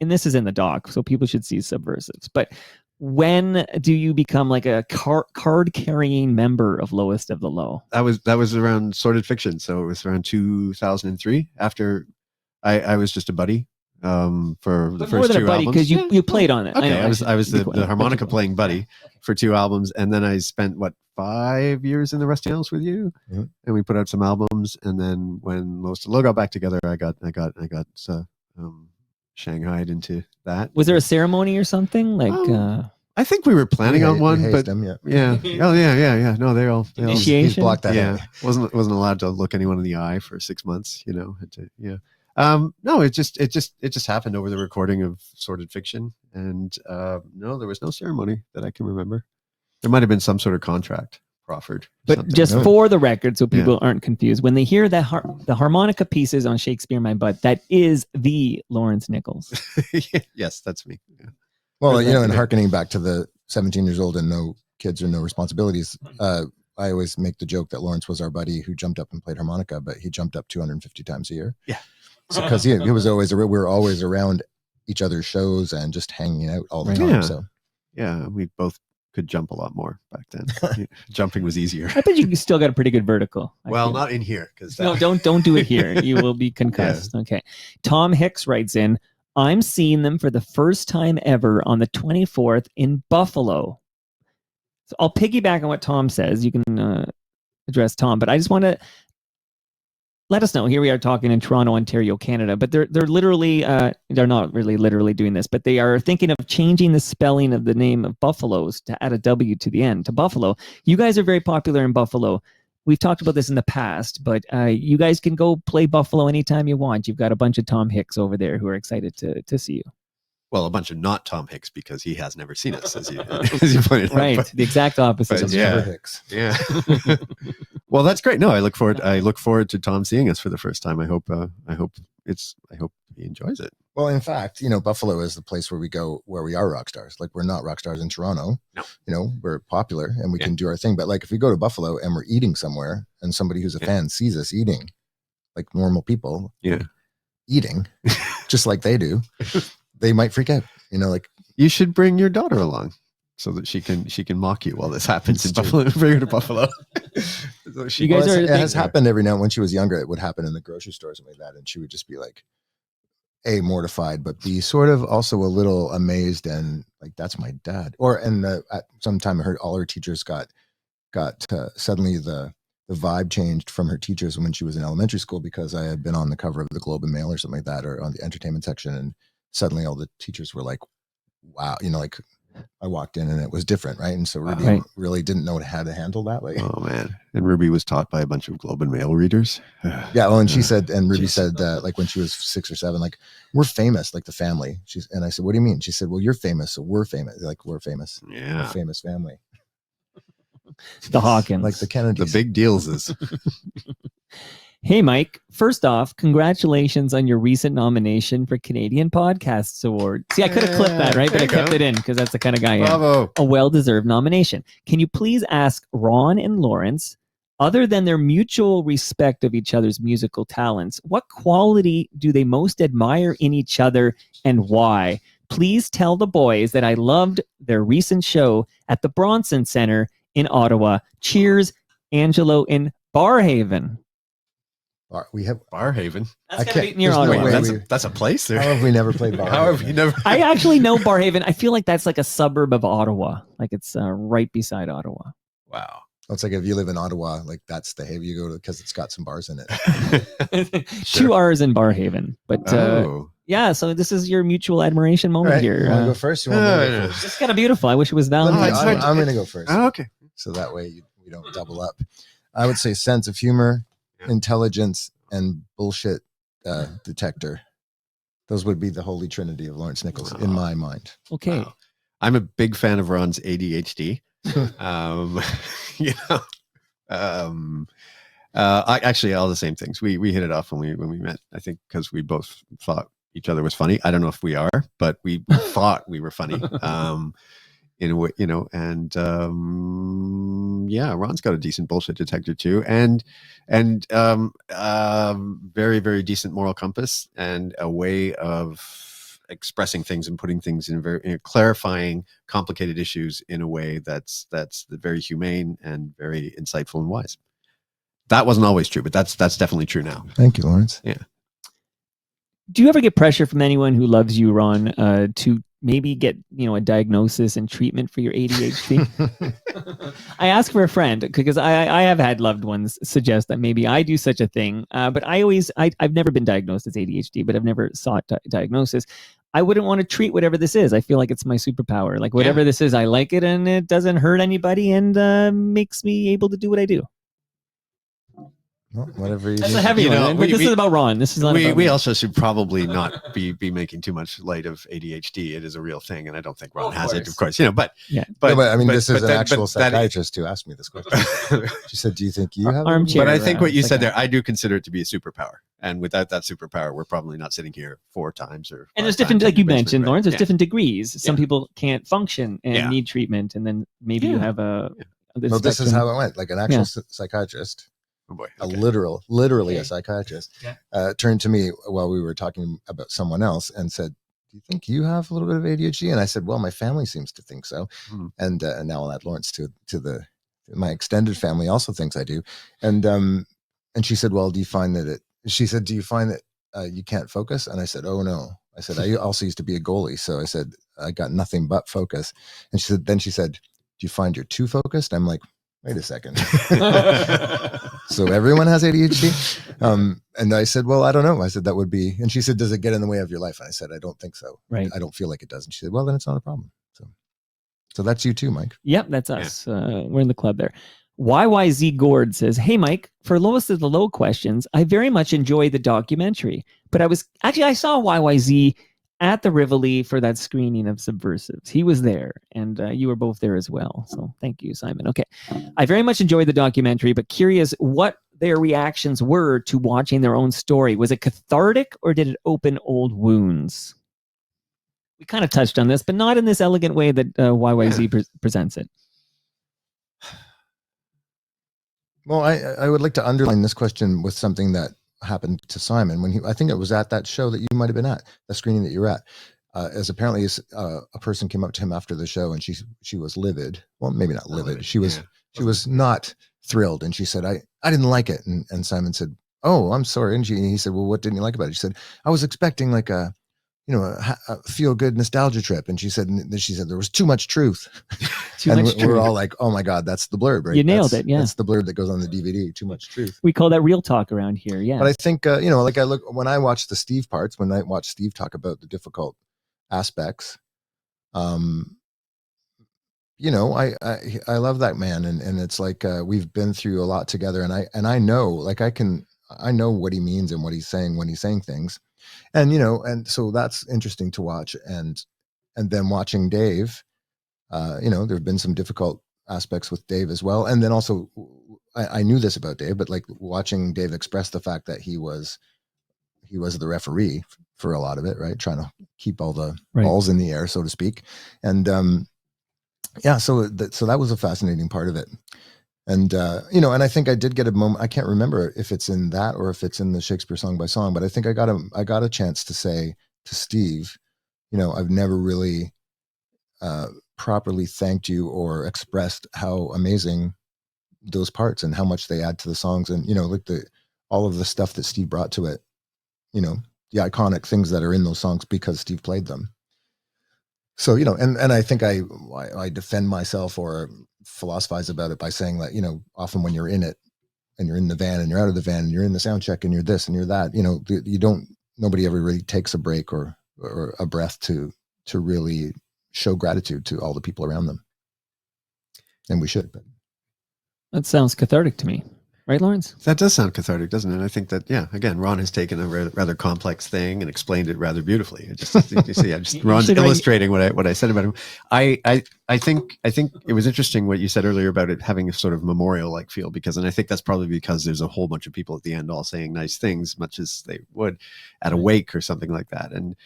this is in the doc, so people should see Subversives. But when do you become a card carrying member of Lowest of the Low? That was around Sordid Fiction, so it was around 2003. After I was just a buddy for the first 2 albums. Because you played on it. Okay, I was the harmonica playing buddy for 2 albums, and then I spent 5 years in the Rusty Nails with you, and we put out some albums. And then when Lowest of the Low got back together, I got shanghaied into that. Was there a ceremony or something I think we were planning on one, but them, yeah. Oh yeah. No, they all initiation. He's blocked that. Yeah, wasn't allowed to look anyone in the eye for 6 months. No, it just happened over the recording of Sordid Fiction, and no, there was no ceremony that I can remember. There might have been some sort of contract proffered, but just for the record, so people aren't confused, when they hear that the harmonica pieces on Shakespeare in My Butt, that is the Lawrence Nichols. Yes, that's me. Yeah. Well, and hearkening back to the 17 years old and no kids or no responsibilities, I always make the joke that Lawrence was our buddy who jumped up and played harmonica, but he jumped up 250 times a year. Yeah. Because he was always, we were always around each other's shows and just hanging out all the time. Yeah. So yeah, we both could jump a lot more back then. Jumping was easier. I bet you still got a pretty good vertical. Well, not in here, because no, don't do it here. You will be concussed. Yeah. Okay. Tom Hicks writes in, I'm seeing them for the first time ever on the 24th in Buffalo. So I'll piggyback on what Tom says. You can address Tom, but I just want to let us know. Here we are talking in Toronto, Ontario, Canada, but they're literally, they're not really literally doing this, but they are thinking of changing the spelling of the name of Buffaloes to add a W to the end, to Buffalo. You guys are very popular in Buffalo. We've talked about this in the past, but you guys can go play Buffalo anytime you want. You've got a bunch of Tom Hicks over there who are excited to see you. Well, a bunch of not Tom Hicks because he has never seen us, as you pointed out. Right, the exact opposite of yeah, Hicks. Yeah. Well, that's great. No, I look forward to Tom seeing us for the first time. I hope he enjoys it. Well, in fact, Buffalo is the place where we go, where we are rock stars. Like, we're not rock stars in Toronto. No. We're popular and we can do our thing. But like, if we go to Buffalo and we're eating somewhere and somebody who's a fan sees us eating, like normal people, eating, just like they do, they might freak out. Like, you should bring your daughter along so that she can mock you while this happens in Buffalo. Bring her to Buffalo. So it has happened every now and when she was younger. It would happen in the grocery store or something like that, and she would just be like, A, mortified, but B, sort of also a little amazed and like, that's my dad. At some time I heard all her teachers got suddenly the vibe changed from her teachers when she was in elementary school, because I had been on the cover of the Globe and Mail or something like that, or on the entertainment section, and suddenly all the teachers were like, wow, like I walked in and it was different, right? And so Ruby really didn't know how to handle that. Like, oh man. And Ruby was taught by a bunch of Globe and Mail readers. Yeah, well, and she said, and Ruby said, like when she was 6 or 7, like, we're famous, like the family. And I said, what do you mean? She said, well, you're famous, so we're famous. Like, we're famous. Yeah. We're a famous family. The Hawkins. Like the Kennedys. The big deals is. Hey, Mike. First off, congratulations on your recent nomination for Canadian Podcasts Award. See, I could have clipped that, right? But I kept it in because that's the kind of guy I am. Bravo. A well-deserved nomination. Can you please ask Ron and Lawrence, other than their mutual respect of each other's musical talents, what quality do they most admire in each other and why? Please tell the boys that I loved their recent show at the Bronson Center in Ottawa. Cheers, Angelo in Barhaven. We have Barhaven. That's gotta be near Ottawa. That's a place there. How have we never played Barhaven? How have you never? I actually know Barhaven. I feel like that's like a suburb of Ottawa. Like it's right beside Ottawa. Wow. It's like if you live in Ottawa, like that's the Haven you go to because it's got some bars in it. Sure. 2 R's in Barhaven. But yeah, so this is your mutual admiration moment here. You want to go first? You want me to go first? It's kind of beautiful. I wish it was Valentine's Day. I'm going to go first. Oh, okay. So that way we don't double up. I would say sense of humor, intelligence, and bullshit detector. Those would be the holy trinity of Lawrence Nichols in my mind. Okay. Wow. I'm a big fan of Ron's ADHD. I actually all the same things. We hit it off when we met. I think because we both thought each other was funny. I don't know if we are, but we thought we were funny. In a way, and Ron's got a decent bullshit detector too, and very, very decent moral compass and a way of expressing things and putting things in clarifying complicated issues in a way that's very humane and very insightful and wise. That wasn't always true, but that's definitely true now. Thank you, Lawrence. Yeah. Do you ever get pressure from anyone who loves you, Ron, to maybe get a diagnosis and treatment for your ADHD? I ask for a friend because I have had loved ones suggest that maybe I do such a thing, but I've never been diagnosed as ADHD, but I've never sought diagnosis. I wouldn't want to treat whatever this is. I feel like it's my superpower. Like whatever this is, I like it and it doesn't hurt anybody and makes me able to do what I do. Well, whatever you That's do. a heavy one. But this is about Ron. This is not about we me. also should probably not be making too much light of ADHD. It is a real thing, and I don't think Ron has it, of course. But I mean, this is an that- actual but that- psychiatrist who asked me this question. She said, "Do you think you have?" But I think what you said there, I do consider it to be a superpower, and without that superpower, we're probably not sitting here 4 times or. And there's 5 different, times like you in the basement, mentioned, right? Lawrence. There's Yeah. different degrees. Some people can't function and Yeah. need treatment, and then maybe you have a. No, this is how it went. Like an actual psychiatrist, oh boy, literally a psychiatrist, turned to me while we were talking about someone else and said, "Do you think you have a little bit of ADHD?" And I said, "Well, my family seems to think so." And now I'll add Lawrence to my extended family also thinks I do. And she said, "Well, do you find that you can't focus?" And I said, "Oh no." I said, "I also used to be a goalie, so I said I got nothing but focus." And she said, "Do you find you're too focused?" I'm like, wait a second. So everyone has ADHD? And I said, well, I don't know. I said, that would be, and she said, does it get in the way of your life? And I said, I don't think so. Right. I don't feel like it does. And she said, well, then it's not a problem. So that's you too, Mike. Yep, that's us. We're in the club there. YYZ Gord says, "Hey, Mike, for Lowest of the Low questions, I very much enjoy the documentary, but I saw YYZ at the Rivoli for that screening of Subversives. He was there, and you were both there as well. So thank you, Simon. Okay. I very much enjoyed the documentary, but curious what their reactions were to watching their own story. Was it cathartic or did it open old wounds?" We kind of touched on this, but not in this elegant way that YYZ presents it. Well, I would like to underline this question with something that happened to Simon when I think it was at that show that you might have been at, the screening that you were at. As apparently a person came up to him after the show and she was livid. Well, maybe not livid. She was not thrilled, and she said, I didn't like it. And Simon said, "Oh, I'm sorry." And he said, "Well, what didn't you like about it?" She said, "I was expecting like a feel good nostalgia trip." And she said there was too much truth. We're all like, oh my God, that's the blurb, right? You nailed it. Yeah. That's the blurb that goes on the DVD. Too much truth. We call that real talk around here. Yeah. But I think, when I watch the Steve parts, when I watch Steve talk about the difficult aspects, I love that man. And it's like, we've been through a lot together, and I know, I know what he means and what he's saying when he's saying things. And, and so that's interesting to watch. And then watching Dave, there have been some difficult aspects with Dave as well. And then also I knew this about Dave, but like watching Dave express the fact that he was the referee for a lot of it, right? Trying to keep all the balls in the air, so to speak. And, so that was a fascinating part of it. And, and I think I did get a moment. I can't remember if it's in that or if it's in the Shakespeare Song by Song, but I think I got a chance to say to Steve, I've never really properly thanked you or expressed how amazing those parts and how much they add to the songs. And, all of the stuff that Steve brought to it, the iconic things that are in those songs because Steve played them. So, and I think I defend myself or philosophize about it by saying that, often when you're in it and you're in the van and you're out of the van and you're in the sound check and you're this and you're that, nobody ever really takes a break or a breath to really show gratitude to all the people around them. And we should. But that sounds cathartic to me. Right, Lawrence? That does sound cathartic, doesn't it? I think that, again, Ron has taken a rather complex thing and explained it rather beautifully. Ron's illustrating what I said about him. I think it was interesting what you said earlier about it having a sort of memorial-like feel, and I think that's probably because there's a whole bunch of people at the end all saying nice things, much as they would at a wake or something like that. And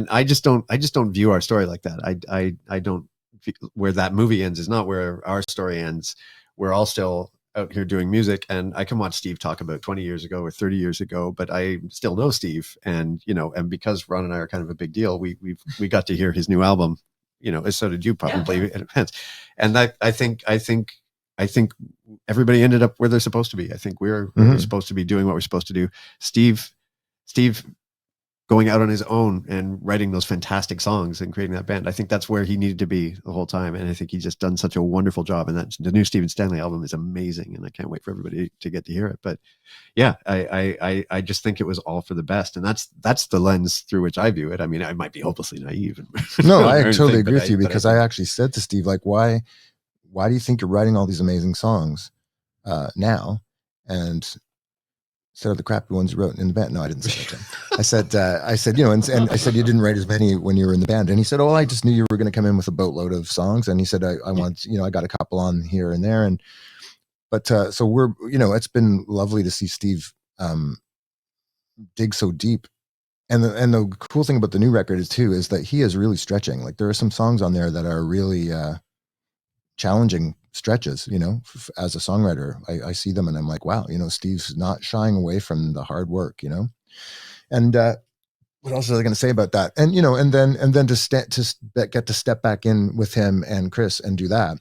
I just don't view our story like that. I don't, where that movie ends is not where our story ends. We're all still out here doing music, and I can watch Steve talk about 20 years ago or 30 years ago, but I still know Steve, and and because Ron and I are kind of a big deal, we got to hear his new album, as so did you probably. And I think everybody ended up where they're supposed to be. I think we're supposed to be doing what we're supposed to do. Steve going out on his own and writing those fantastic songs and creating that band. I think that's where he needed to be the whole time. And I think he's just done such a wonderful job. And the new Stephen Stanley album is amazing. And I can't wait for everybody to get to hear it. But yeah, I just think it was all for the best. And that's the lens through which I view it. I mean, I might be hopelessly naive. No, I totally agree with you, because I actually said to Steve, like, why do you think you're writing all these amazing songs now? And instead of the crappy ones you wrote in the band. No, I didn't say that to him. I said, and I said, you didn't write as many when you were in the band. And he said, oh, I just knew you were going to come in with a boatload of songs. And he said, I want, I got a couple on here and there. But so we're, it's been lovely to see Steve dig so deep. And the cool thing about the new record is that he is really stretching. Like there are some songs on there that are really challenging stretches, as a songwriter. I see them and I'm like, wow, Steve's not shying away from the hard work, and what else was I going to say about that? And, and then to get to step back in with him and Chris and do that.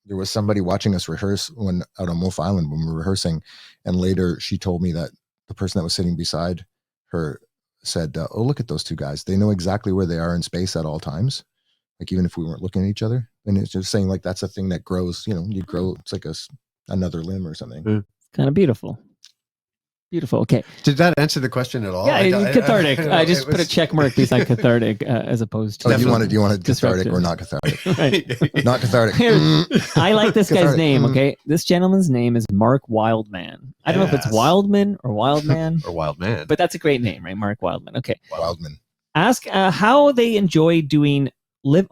There was somebody watching us rehearse when out on Wolf Island when we were rehearsing. And later she told me that the person that was sitting beside her said, oh, look at those two guys. They know exactly where they are in space at all times. Like even if we weren't looking at each other. And it's just saying like, that's a thing that grows, you grow. It's like another limb or something. It's kind of beautiful. Beautiful. Okay. Did that answer the question at all? Yeah, cathartic. I just put a check mark beside cathartic as opposed to. Oh, you wanted cathartic or not cathartic? Right. Not cathartic. I like this guy's Cathartic. name. Okay, this gentleman's name is Mark Wildman. I don't know if it's Wildman or Wildman or Wildman, but that's a great name, right? Mark Wildman. Okay. Wildman. Ask how they enjoy doing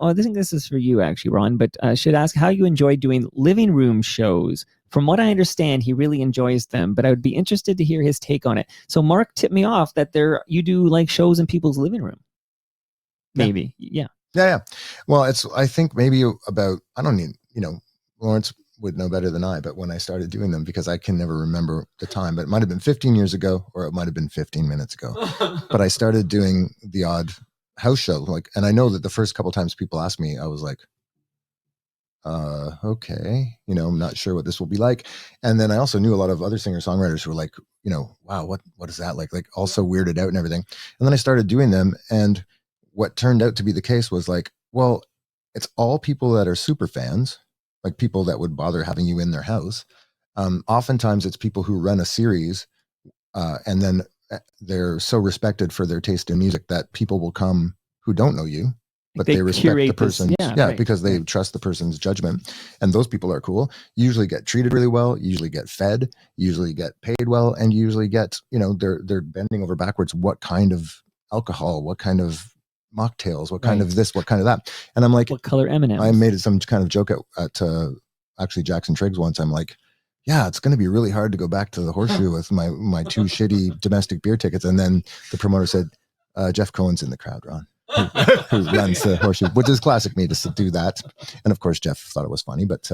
I think this is for you actually, Ron. But should ask how you enjoy doing living room shows. From what I understand, he really enjoys them, but I would be interested to hear his take on it. So Mark tipped me off that you do like shows in people's living room. Maybe. Yeah. Well, I think maybe about, I don't need, Lawrence would know better than I, but when I started doing them, because I can never remember the time, but it might've been 15 years ago, or it might've been 15 minutes ago, but I started doing the odd house show. And I know that the first couple times people asked me, I was like, okay, I'm not sure what this will be like. And then I also knew a lot of other singer-songwriters who were like, wow, what is that like also weirded out and everything. And then I started doing them. And what turned out to be the case was like, well, it's all people that are super fans, like people that would bother having you in their house. Oftentimes it's people who run a series, and then they're so respected for their taste in music that people will come who don't know you, but they respect the person. Right. Because they trust the person's judgment. And those people are cool. You usually get treated really well, you usually get fed, you usually get paid well, and you usually get, they're bending over backwards. What kind of alcohol, what kind of mocktails, what kind of this, what kind of that. And I'm like, what color M&Ms? I made some kind of joke at actually Jackson Triggs once. I'm like, yeah, it's going to be really hard to go back to the Horseshoe with my two shitty domestic beer tickets. And then the promoter said, Jeff Cohen's in the crowd, Ron. Who runs the Horseshoe, which is classic me to do that. And of course, Jeff thought it was funny, but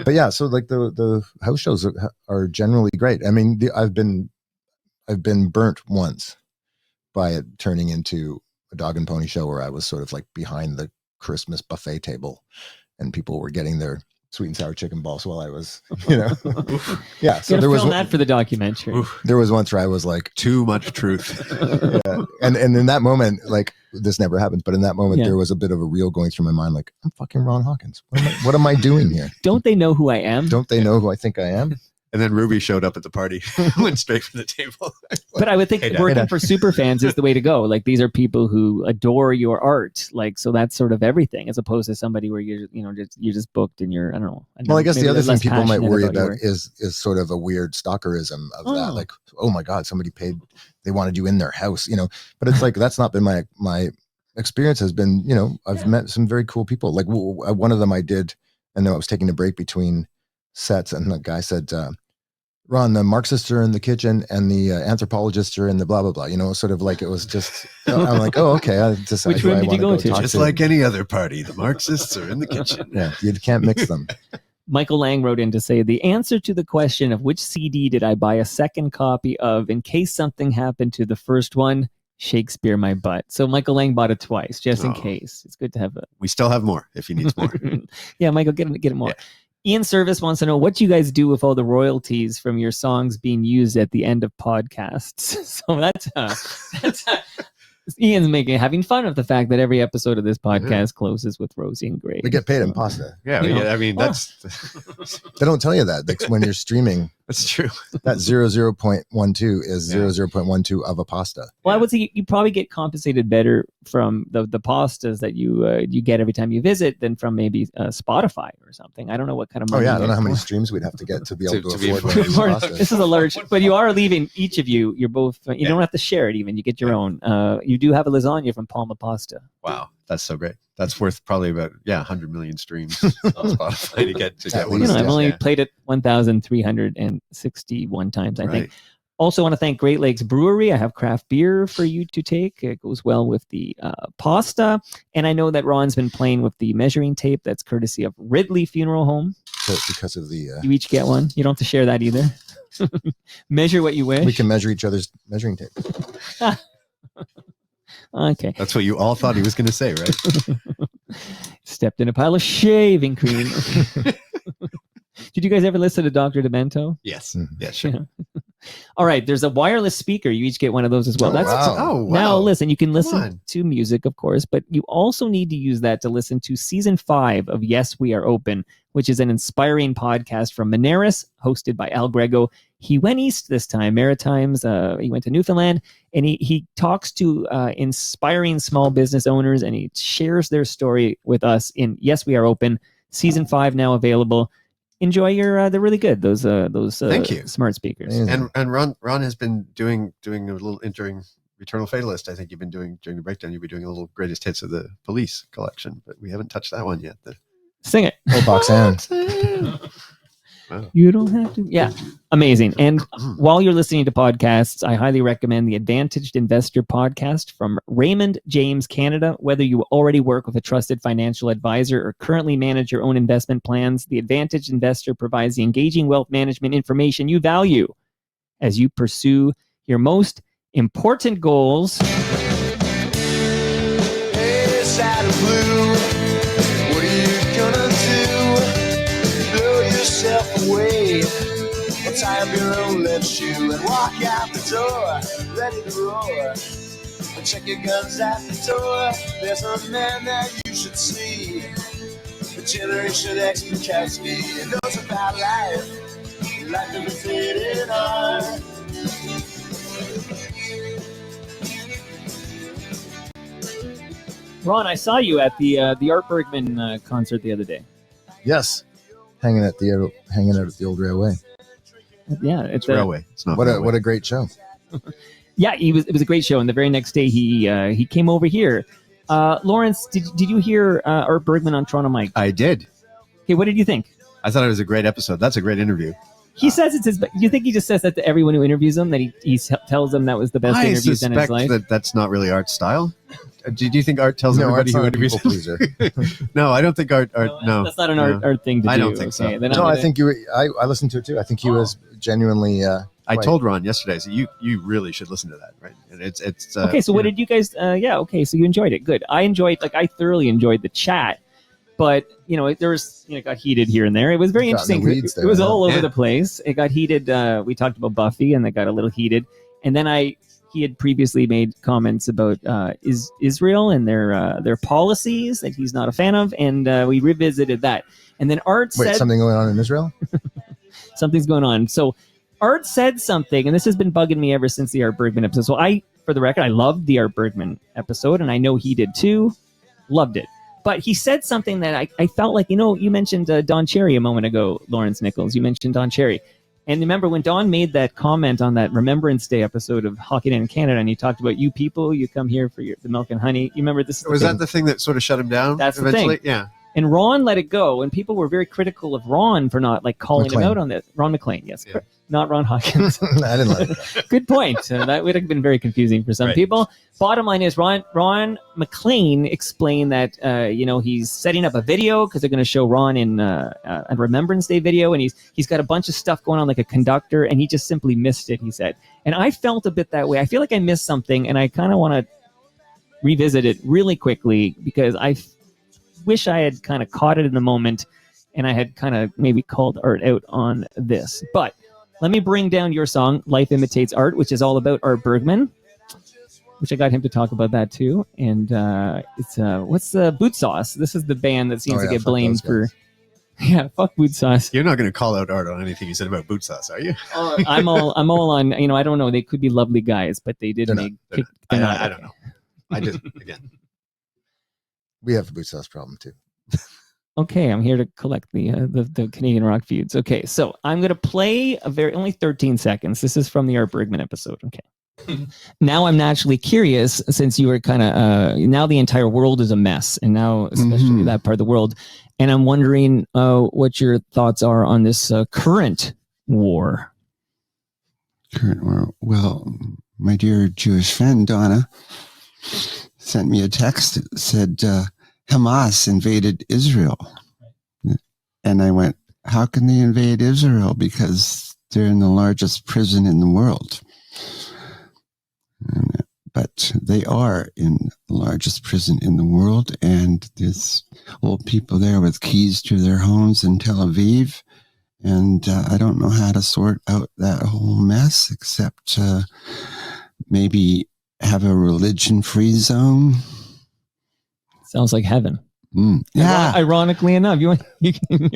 yeah, so like the house shows are generally great. I mean, I've been burnt once by it turning into a dog and pony show where I was sort of like behind the Christmas buffet table and people were getting their sweet and sour chicken balls while I was, yeah. So there was that for the documentary. There was once where I was like, too much truth. Yeah. And in that moment, like this never happens, but in that moment, there was a bit of a reel going through my mind. Like, I'm fucking Ron Hawkins. What am I doing here? Don't they know who I am? Don't they know who I think I am? And then Ruby showed up at the party, went straight for the table. But I would think working for super fans is the way to go. Like these are people who adore your art. Like, so that's sort of everything, as opposed to somebody where you're just booked and you're, I don't know. Well, I guess the other thing people might worry about is sort of a weird stalkerism of that. Like, oh my God, somebody paid, they wanted you in their house, but it's like, that's not been my experience has been, I've met some very cool people. Like one of them I did, and I was taking a break between sets and the guy said, Ron, the Marxists are in the kitchen and the anthropologists are in the blah, blah, blah, sort of like it was just, I'm like, oh, okay. I decide which room did you go to? Just like any other party, the Marxists are in the kitchen. Yeah, you can't mix them. Michael Lang wrote in to say, the answer to the question of which CD did I buy a second copy of in case something happened to the first one, Shakespeare My Butt. So Michael Lang bought it twice, just in case. It's good to have it. We still have more if he needs more. Yeah, Michael, get it more. Yeah. Ian Service wants to know what you guys do with all the royalties from your songs being used at the end of podcasts. So that's Ian's having fun of the fact that every episode of this podcast closes with Rosie and Grace. We get paid in pasta. Yeah, I mean, that's... They don't tell you that. Like when you're streaming. That's true. That 0.12 is 0.12 of a pasta. Well, I would say you probably get compensated better from the pastas that you get every time you visit than from maybe Spotify or something. I don't know what kind of money. I don't know how many streams we'd have to get to be able to afford one of these pastas. This is a large, but you are leaving each of you. You're both. You don't have to share it even. You get your own. You do have a lasagna from Palma Pasta. Wow, that's so great. That's worth probably about 100 million streams on Spotify to get one. I've only played it 1,361 times, I think. Also want to thank Great Lakes Brewery. I have craft beer for you to take. It goes well with the pasta. And I know that Ron's been playing with the measuring tape. That's courtesy of Ridley Funeral Home. So because of the... You each get one. You don't have to share that either. Measure what you wish. We can measure each other's measuring tape. Okay. That's what you all thought he was going to say, right? Stepped in a pile of shaving cream. Did you guys ever listen to Dr. Demento? Yes. Yeah, sure. All right. There's a wireless speaker. You each get one of those as well. Wow. Now, listen, you can listen to music, of course, but you also need to use that to listen to season 5 of Yes, We Are Open, which is an inspiring podcast from Monaris, hosted by Al Grego. He went east this time, Maritimes. He went to Newfoundland, and he talks to inspiring small business owners, and he shares their story with us in Yes, We Are Open, season 5 now available. Enjoy they're really good. Those Thank you. Smart speakers. And Ron has been doing a little during Eternal Fatalist. I think you've been doing during the breakdown. You'll be doing a little greatest hits of the Police collection, but we haven't touched that one yet. Sing it. Oh, Boxan. Wow. You don't have to. Yeah, amazing. And while you're listening to podcasts, I highly recommend the Advantaged Investor podcast from Raymond James Canada. Whether you already work with a trusted financial advisor or currently manage your own investment plans, the Advantaged Investor provides the engaging wealth management information you value as you pursue your most important goals. Hey, sad and blue, what are you gonna do? Blow yourself away, or tie up your own left shoe and walk out the door, ready to roar. And check your guns at the door. There's a man that you should see, the Generation X Bukowski. He knows about life, like a faded art. Ron, I saw you at the Art Bergmann concert the other day. Yes, hanging out at the old railway. Yeah, it's railway. It's not what a great show. Yeah, it was a great show, and the very next day he came over here. Lawrence, did you hear Art Bergmann on Toronto Mike? I did. Okay, what did you think? I thought it was a great episode. That's a great interview. He says it's his. Do you think he just says that to everyone who interviews him? That he tells them that was the best interview he's done in his life? That's not really Art's style. Do you think Art tells everybody who interviews him? No, I don't think Art. No, that's not an Art thing to do. I don't think so. No, I think I listened to it too. I think he was genuinely. I told Ron yesterday, so you really should listen to that, right? And it's okay. So what did you guys? Okay. So you enjoyed it. Good. I thoroughly enjoyed the chat, but there was it got heated here and there. It was very interesting. It was all over the place. It got heated. We talked about Buffy, and it got a little heated. And then he had previously made comments about Israel and their policies that he's not a fan of, and we revisited that. And then Art said something going on in Israel. Something's going on. So Art said something, and this has been bugging me ever since the Art Bergmann episode. So for the record, I loved the Art Bergmann episode, and I know he did too. Loved it. But he said something that I felt like, you mentioned Don Cherry a moment ago, Lawrence Nichols. You mentioned Don Cherry. And remember when Don made that comment on that Remembrance Day episode of Hockey in Canada, and he talked about you people, you come here for the milk and honey. You remember this? Was that the thing that sort of shut him down? That's eventually? The thing. Yeah. And Ron let it go, and people were very critical of Ron for not calling him out on that. Ron McLean, yes. Yeah. Not Ron Hawkins. I didn't let it go. Good point. That would have been very confusing for some people. Bottom line is Ron McLean explained that he's setting up a video because they're going to show Ron in a Remembrance Day video, and he's got a bunch of stuff going on like a conductor, and he just simply missed it, he said. And I felt a bit that way. I feel like I missed something, and I kind of want to revisit it really quickly because I wish I had kind of caught it in the moment, and I had kind of maybe called Art out on this. But let me bring down your song, Life Imitates Art, which is all about Art Bergmann, which I got him to talk about that too. And it's what's the Boot Sauce? This is the band that seems to get blamed for Yeah, fuck boot sauce. You're not going to call out Art on anything you said about boot sauce, are you? I'm all on. I don't know. They could be lovely guys, but they did make. I don't know. I just again. We have a boot sauce problem too. Okay, I'm here to collect the Canadian rock feuds. Okay, so I'm gonna play only 13 seconds. This is from the Art Bergmann episode. Okay. Now I'm naturally curious, since you were kind of now the entire world is a mess, and now especially that part of the world, and I'm wondering what your thoughts are on this current war. Current war. Well, my dear Jewish friend Donna sent me a text that said Hamas invaded Israel, and I went, "How can they invade Israel? Because they're in the largest prison in the world." But they are in the largest prison in the world, and there's old people there with keys to their homes in Tel Aviv, and I don't know how to sort out that whole mess except maybe have a religion-free zone. Sounds like heaven. Yeah. Ironically enough, your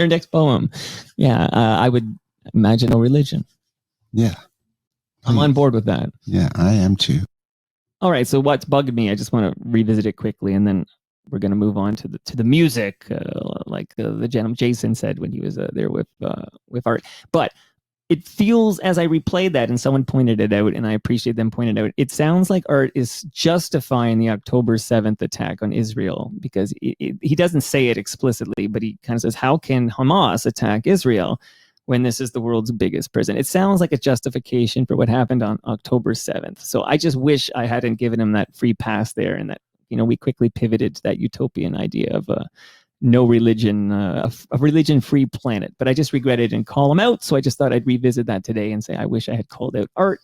next poem. Yeah, I would imagine no religion. Yeah. I'm on board with that. Yeah, I am too. All right, so what's bugged me? I just want to revisit it quickly, and then we're going to move on to the music, like the gentleman Jason said when he was there with Art. But it feels, as I replayed that, and someone pointed it out, and I appreciate them pointing it out, it sounds like Art is justifying the October 7th attack on Israel, because he doesn't say it explicitly, but he kind of says, how can Hamas attack Israel when this is the world's biggest prison? It sounds like a justification for what happened on October 7th. So I just wish I hadn't given him that free pass there, and that, we quickly pivoted to that utopian idea of no religion, a religion-free planet. But I just regretted and call him out, so I just thought I'd revisit that today and say I wish I had called out Art,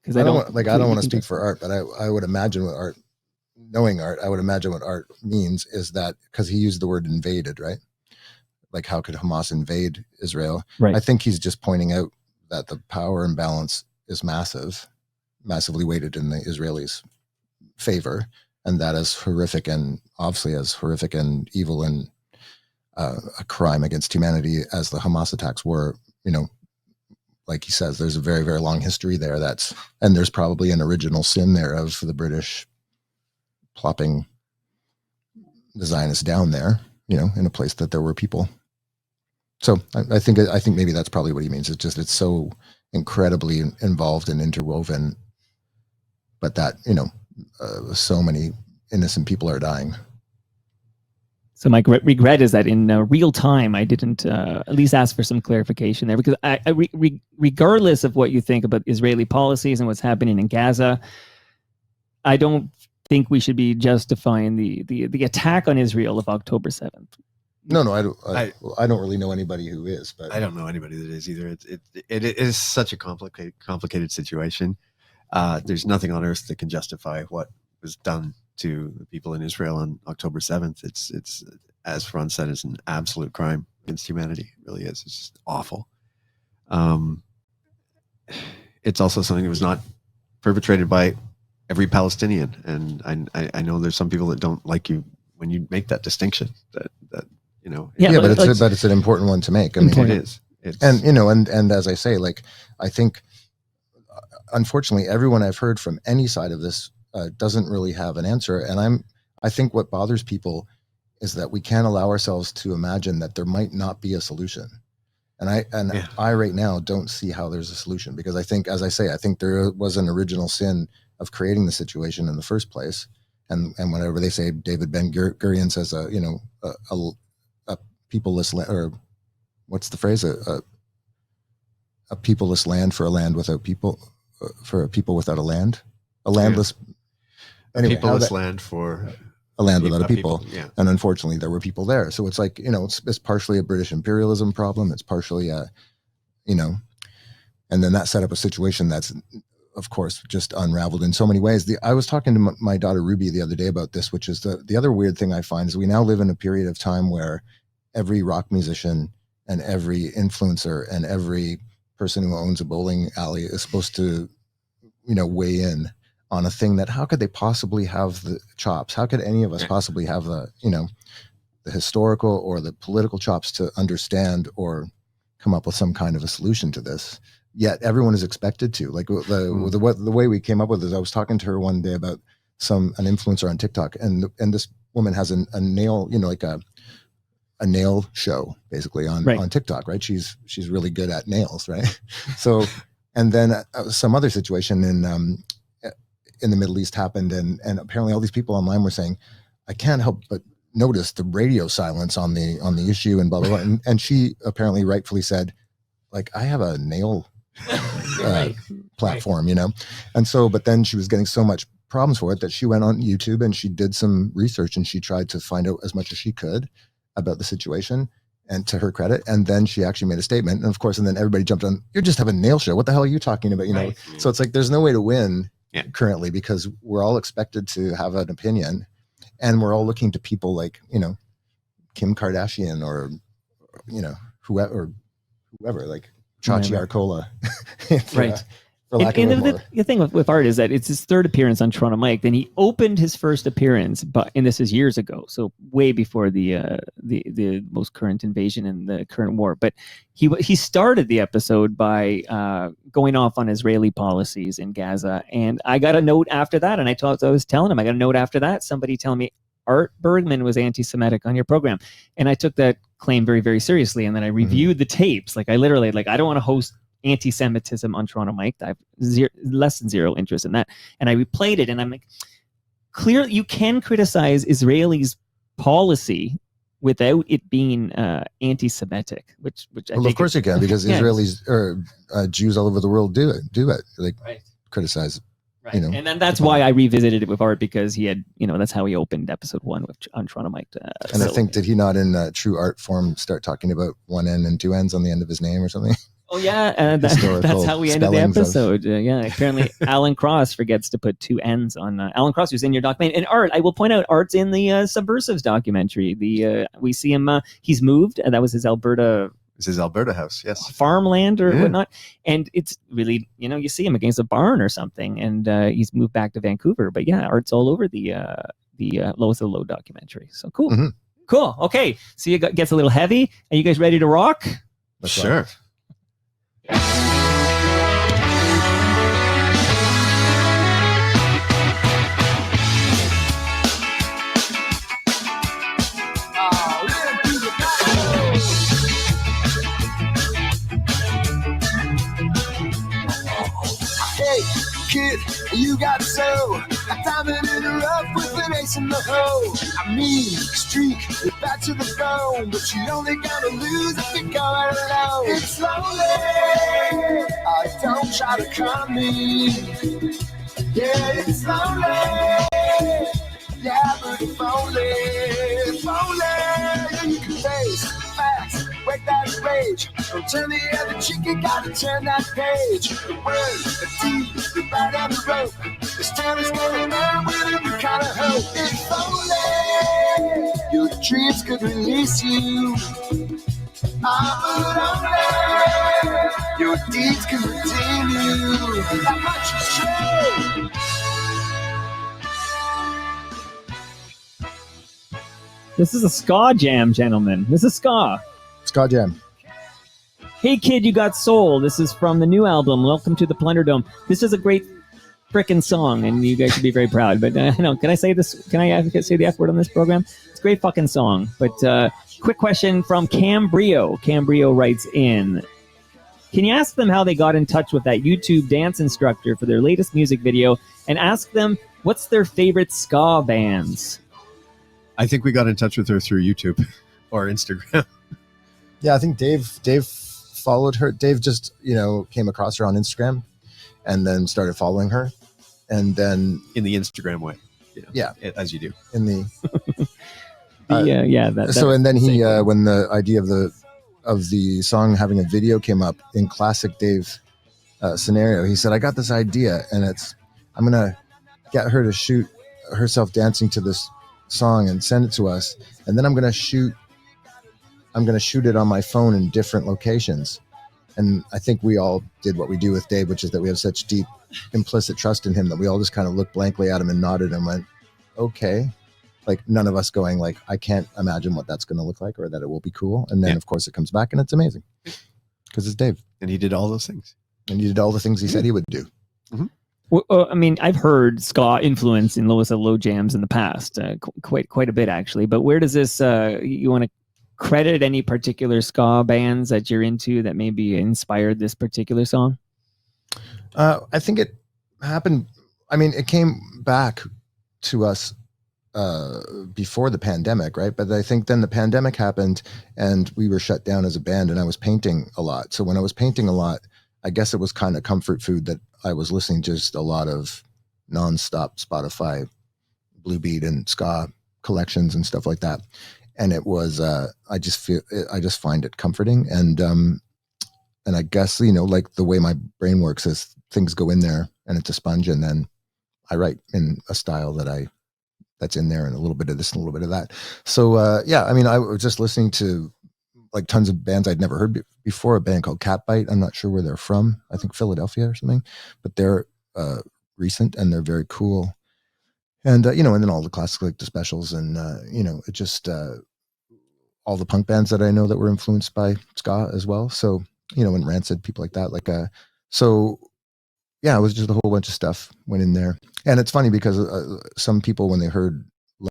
because I don't want to speak for Art, but I would imagine what Art, knowing Art, I would imagine what Art means is that, because he used the word invaded, right? Like, how could Hamas invade Israel? Right. I think he's just pointing out that the power imbalance is massively weighted in the Israelis' favor, and that is horrific, and obviously as horrific and evil and a crime against humanity as the Hamas attacks were. Like he says, there's a very, very long history there. And there's probably an original sin there of the British plopping the Zionists down there, in a place that there were people. So I think maybe that's probably what he means. It's so incredibly involved and interwoven, but that, so many innocent people are dying. So my regret is that in real time, I didn't at least ask for some clarification there, because regardless of what you think about Israeli policies and what's happening in Gaza, I don't think we should be justifying the attack on Israel of October 7th. No, I don't really know anybody who is, but I don't know anybody that is either. It is such a complicated situation. There's nothing on earth that can justify what was done to the people in Israel on October 7th. It's as Ron said, it's an absolute crime against humanity. It really is. It's just awful. It's also something that was not perpetrated by every Palestinian, and I know there's some people that don't like you when you make that distinction. That but it's an important one to make. I mean, it is. And as I say, like, I think, unfortunately, everyone I've heard from any side of this doesn't really have an answer. And I think what bothers people is that we can't allow ourselves to imagine that there might not be a solution. And I right now don't see how there's a solution, because I think, as I say, I think there was an original sin of creating the situation in the first place. And whenever they say David Ben-Gurion says, a peopleless land, or what's the phrase? A peopleless land for a land without people, for a people without a land, a landless, anyway, peopleless land for a land without a people. Yeah. And unfortunately there were people there. So it's like, it's partially a British imperialism problem. It's partially and then that set up a situation that's, of course, just unraveled in so many ways. I was talking to my daughter Ruby the other day about this, which is the other weird thing I find is we now live in a period of time where every rock musician and every influencer and every person who owns a bowling alley is supposed to, weigh in on a thing that, how could they possibly have the chops? How could any of us possibly have the, historical or the political chops to understand or come up with some kind of a solution to this. Yet everyone is expected to. Like the way we came up with this, I was talking to her one day about an influencer on TikTok, and this woman has a nail, like a nail show basically on TikTok, right? She's really good at nails, right? So, and then some other situation in the Middle East happened, and apparently all these people online were saying, I can't help but notice the radio silence on the issue and blah blah blah. And she apparently rightfully said, like, I have a nail platform, and so, but then she was getting so much problems for it that she went on YouTube and she did some research and she tried to find out as much as she could about the situation, and to her credit, and then she actually made a statement, and of course, and then everybody jumped on, you're just having a nail show, what the hell are you talking about, So it's like there's no way to win currently, because we're all expected to have an opinion, and we're all looking to people like Kim Kardashian or whoever like Chachi Arcola right. For lack of a more. The thing with Art is that it's his third appearance on Toronto Mike. Then he opened his first appearance, and this is years ago, so way before the most current invasion and the current war. But he started the episode by going off on Israeli policies in Gaza, and I got a note after that, and I was telling him, I got a note after that, somebody telling me Art Bergmann was anti-Semitic on your program, and I took that claim very, very seriously. And then I reviewed the tapes. Like I literally, I don't want to host anti-Semitism on Toronto Mike. I have less than zero interest in that. And I replayed it, and I'm like, clearly you can criticize Israelis' policy without it being anti-Semitic, which I think of course you can, because Israelis or Jews all over the world do it. Like criticize. Right. And then that's why I revisited it with Art, because he had, that's how he opened episode 1 on Toronto Mike. And I think, did he not in true art form start talking about one N and two N's on the end of his name or something? Oh yeah, that's how we ended the episode. Apparently Alan Cross forgets to put 2 N's on Alan Cross, who's in your documentary. And Art, I will point out, Art's in the Subversives documentary. We see him. He's moved, and that was his Alberta. It's his Alberta house, yes. Farmland or whatnot. And it's really, you see him against a barn or something, and he's moved back to Vancouver. But yeah, Art's all over the Lowest of the Low documentary. So cool. Mm-hmm. Cool. Okay. So it gets a little heavy. Are you guys ready to rock? Sure. Kid, you got so a diamond in the rough with an ace in the hole. I mean, streak it back to the bone, but you only gotta lose if you go it alone. It's lonely. Don't try to come me. Yeah, it's lonely. Yeah, but if only you can face facts, break that rage. Don't turn the other cheek, you gotta turn that page. The word, the deed, the right on the rope. This town is gonna burn with every kind of hope. If only your dreams could release you. But only your deeds can redeem you. That much is true. This is a ska jam, gentlemen. This is ska. Ska jam. Hey Kid, You Got Soul. This is from the new album, Welcome to the Plunderdome. This is a great frickin' song, and you guys should be very proud. But can I say this? Can I say the F word on this program? It's a great fucking song. But quick question from Cambrio. Cambrio writes in, can you ask them how they got in touch with that YouTube dance instructor for their latest music video, and ask them what's their favorite ska bands? I think we got in touch with her through YouTube or Instagram. Yeah, I think Dave followed her. Dave just, came across her on Instagram and then started following her. And then in the Instagram way. As you do. In the So and then he when the idea of the song having a video came up in classic Dave scenario, he said, I got this idea, and I'm gonna get her to shoot herself dancing to this song and send it to us, and then I'm gonna shoot it on my phone in different locations. And I think we all did what we do with Dave, which is that we have such deep implicit trust in him that we all just kind of looked blankly at him and nodded and went, okay. like none of us going like, I can't imagine what that's going to look like or that it will be cool. And then of course it comes back and it's amazing because it's Dave. And he did all those things. And he did all the things he said he would do. Mm-hmm. Well, I mean, I've heard ska influence in Lois at Low jams in the past, quite a bit actually. But where does this? You want to credit any particular ska bands that you're into that maybe inspired this particular song? I think it happened. I mean, it came back to us before the pandemic, right? But I think then the pandemic happened and we were shut down as a band, and I was painting a lot. So when I was painting a lot, I guess it was kind of comfort food that I was listening to just a lot of nonstop Spotify Blue Beat and ska collections and stuff like that. And it was, I just find it comforting. And I guess, you know, like the way my brain works is things go in there and it's a sponge, and then I write in a style that's in there, and a little bit of this and a little bit of that. So yeah, I mean, I was just listening to like tons of bands I'd never heard before. A band called Catbite. I'm not sure where they're from. I think Philadelphia or something, but they're recent and they're very cool. And you know, and then all the classics like the Specials, and you know, it just all the punk bands that I know that were influenced by ska as well. So you know, and Rancid, people like that. Like so yeah, it was just a whole bunch of stuff went in there. And it's funny because some people, when they heard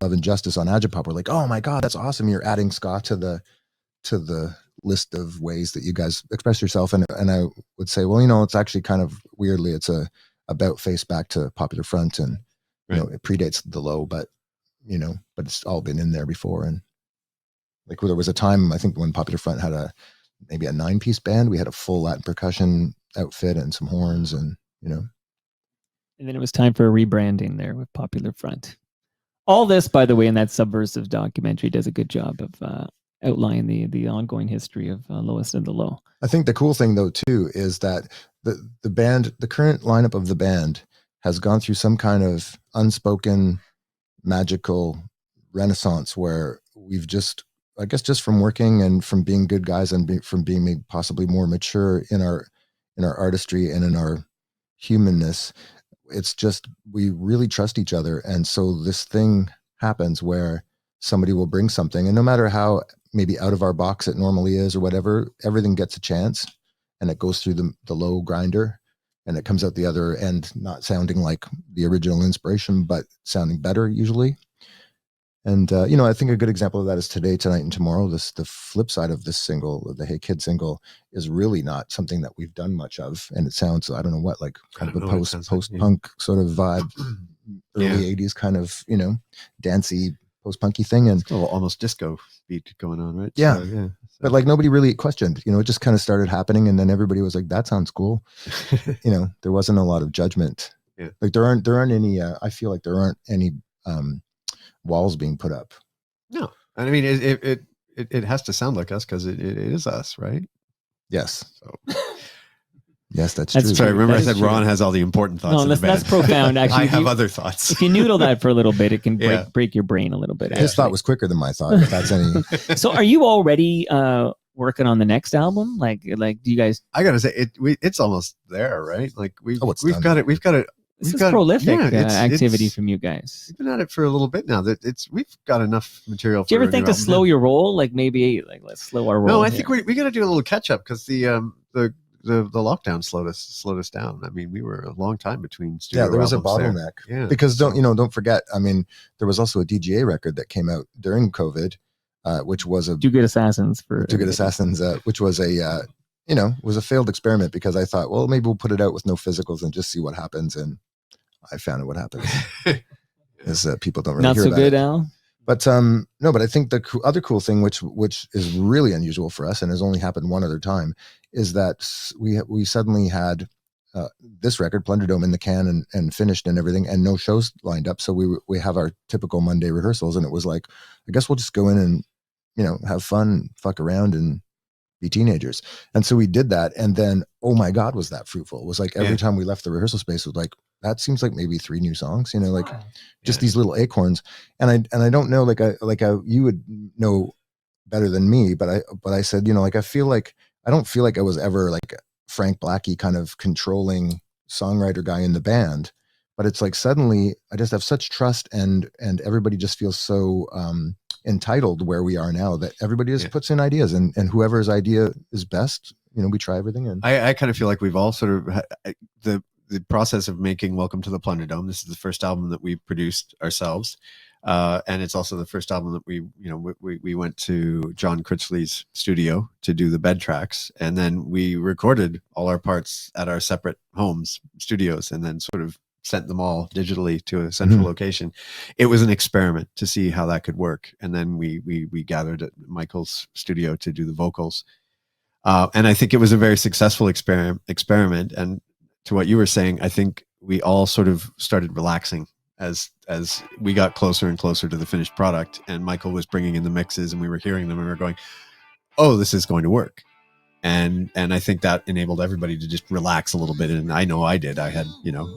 Love and Justice on Agipop, were like, "Oh my God, that's awesome! You're adding ska to the list of ways that you guys express yourself." And I would say, well, you know, it's actually kind of weirdly, it's a about face back to Popular Front, and you know, it predates the Low, but you know, but it's all been in there before. And like there was a time, I think, when Popular Front had maybe a 9-piece band. We had a full Latin percussion outfit and some horns, and you know. And then it was time for a rebranding there with Popular Front. All this, by the way, in that Subversives documentary does a good job of outlining the ongoing history of Lois and the Low. I think the cool thing though too is that the band, the current lineup of the band, has gone through some kind of unspoken magical renaissance where we've just, I guess, just from working and from being good guys and from being possibly more mature in our artistry and in our humanness, it's just, we really trust each other. And so this thing happens where somebody will bring something, and no matter how maybe out of our box it normally is or whatever, everything gets a chance, and it goes through the low grinder, and it comes out the other end not sounding like the original inspiration, but sounding better usually. And you know, I think a good example of that is Today, Tonight, and Tomorrow. The flip side of this single, the Hey Kid single, is really not something that we've done much of, and it sounds, I don't know what, like kind of a post-punk sort of vibe, early 80s kind of, you know, dancey post-punky thing, and almost disco beat going on, right? Yeah, so, yeah. But like nobody really questioned, you know, it just kind of started happening, and then everybody was like, "That sounds cool." You know, there wasn't a lot of judgment. Yeah, like there aren't any. I feel like there aren't any walls being put up. No, I mean it has to sound like us because it is us, right? Yes. So. Yes, that's true. Sorry, remember I said Ron has all the important thoughts. No, that's profound. Actually, I have other thoughts. If you noodle that for a little bit, it can break your brain a little bit. His thought was quicker than my thought. If that's any. So, are you already working on the next album? Like, do you guys? I gotta say, it's almost there, right? Like we've got it. This is prolific activity from you guys. We've been at it for a little bit now. We've got enough material. Do you ever think to slow your roll? Like maybe let's slow our roll. No, I think we got to do a little catch up because the lockdown slowed us down. I mean, we were a long time between studio. Yeah, there was a albums bottleneck. There. Yeah, because don't forget. I mean, there was also a DGA record that came out during COVID, which was a Two Good Assassins, which was a was a failed experiment because I thought, well, maybe we'll put it out with no physicals and just see what happens, and I found out what happens. Is people don't really not hear so about good, it. Al. But no, but I think the other cool thing, which is really unusual for us and has only happened one other time, is that we suddenly had this record, Plunderdome, in the can and finished and everything, and no shows lined up. So we have our typical Monday rehearsals, and it was like, I guess we'll just go in and have fun, fuck around, and be teenagers. And so we did that, and then oh my God, was that fruitful? It was like every time we left the rehearsal space, it was like, that seems like maybe 3 new songs, just these little acorns. And I don't know, you would know better than me, but I said, I don't feel like I was ever like Frank Blackie kind of controlling songwriter guy in the band, but it's like suddenly I just have such trust, and everybody just feels so entitled where we are now, that everybody just puts in ideas, and whoever's idea is best, we try everything. And I kind of feel like we've all sort of the process of making Welcome to the Plunderdome. This is the first album that we produced ourselves. And it's also the first album that we went to John Critchley's studio to do the bed tracks. And then we recorded all our parts at our separate homes, studios, and then sort of sent them all digitally to a central location. It was an experiment to see how that could work. And then we gathered at Michael's studio to do the vocals. And I think it was a very successful experiment. And to what you were saying, I think we all sort of started relaxing as we got closer and closer to the finished product, and Michael was bringing in the mixes, and we were hearing them, and we were going, oh, this is going to work. And I think that enabled everybody to just relax a little bit. And I know I did. I had,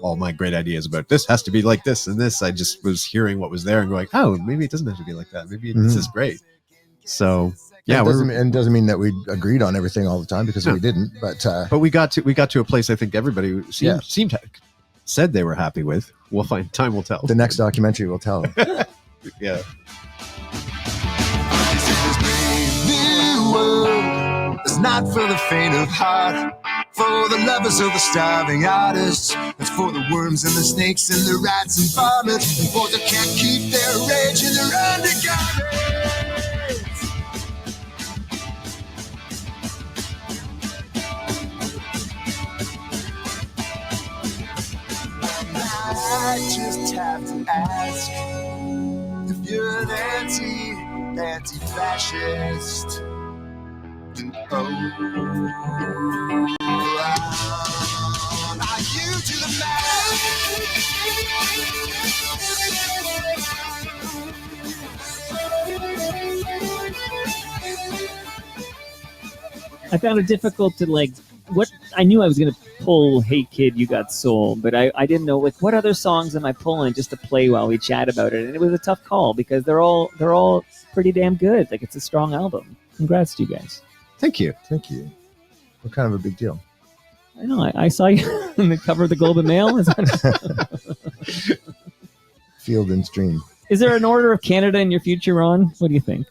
all my great ideas about this has to be like this and this. I just was hearing what was there and going, oh, maybe it doesn't have to be like that. Maybe this is great. So yeah, it doesn't mean that we agreed on everything all the time, because we didn't. But we got to a place I think everybody seemed to said they were happy with. We'll find, time will tell. The next documentary will tell. Yeah. New world is not for the faint of heart, for the lovers of the starving artists. It's for the worms and the snakes and the rats and varmints, and for the can't keep their rage in their undergarments. I just have to ask if you're an anti-fascist. Then are you to the I found it difficult to what I knew I was going to pull Hey Kid, You Got Soul, but I didn't know what other songs am I pulling just to play while we chat about it. And it was a tough call because they're all pretty damn good. It's a strong album. Congrats to you guys. Thank you. What kind of a big deal? I know. I saw you on the cover of the Globe and Mail. Field and Stream. Is there an Order of Canada in your future, Ron? What do you think?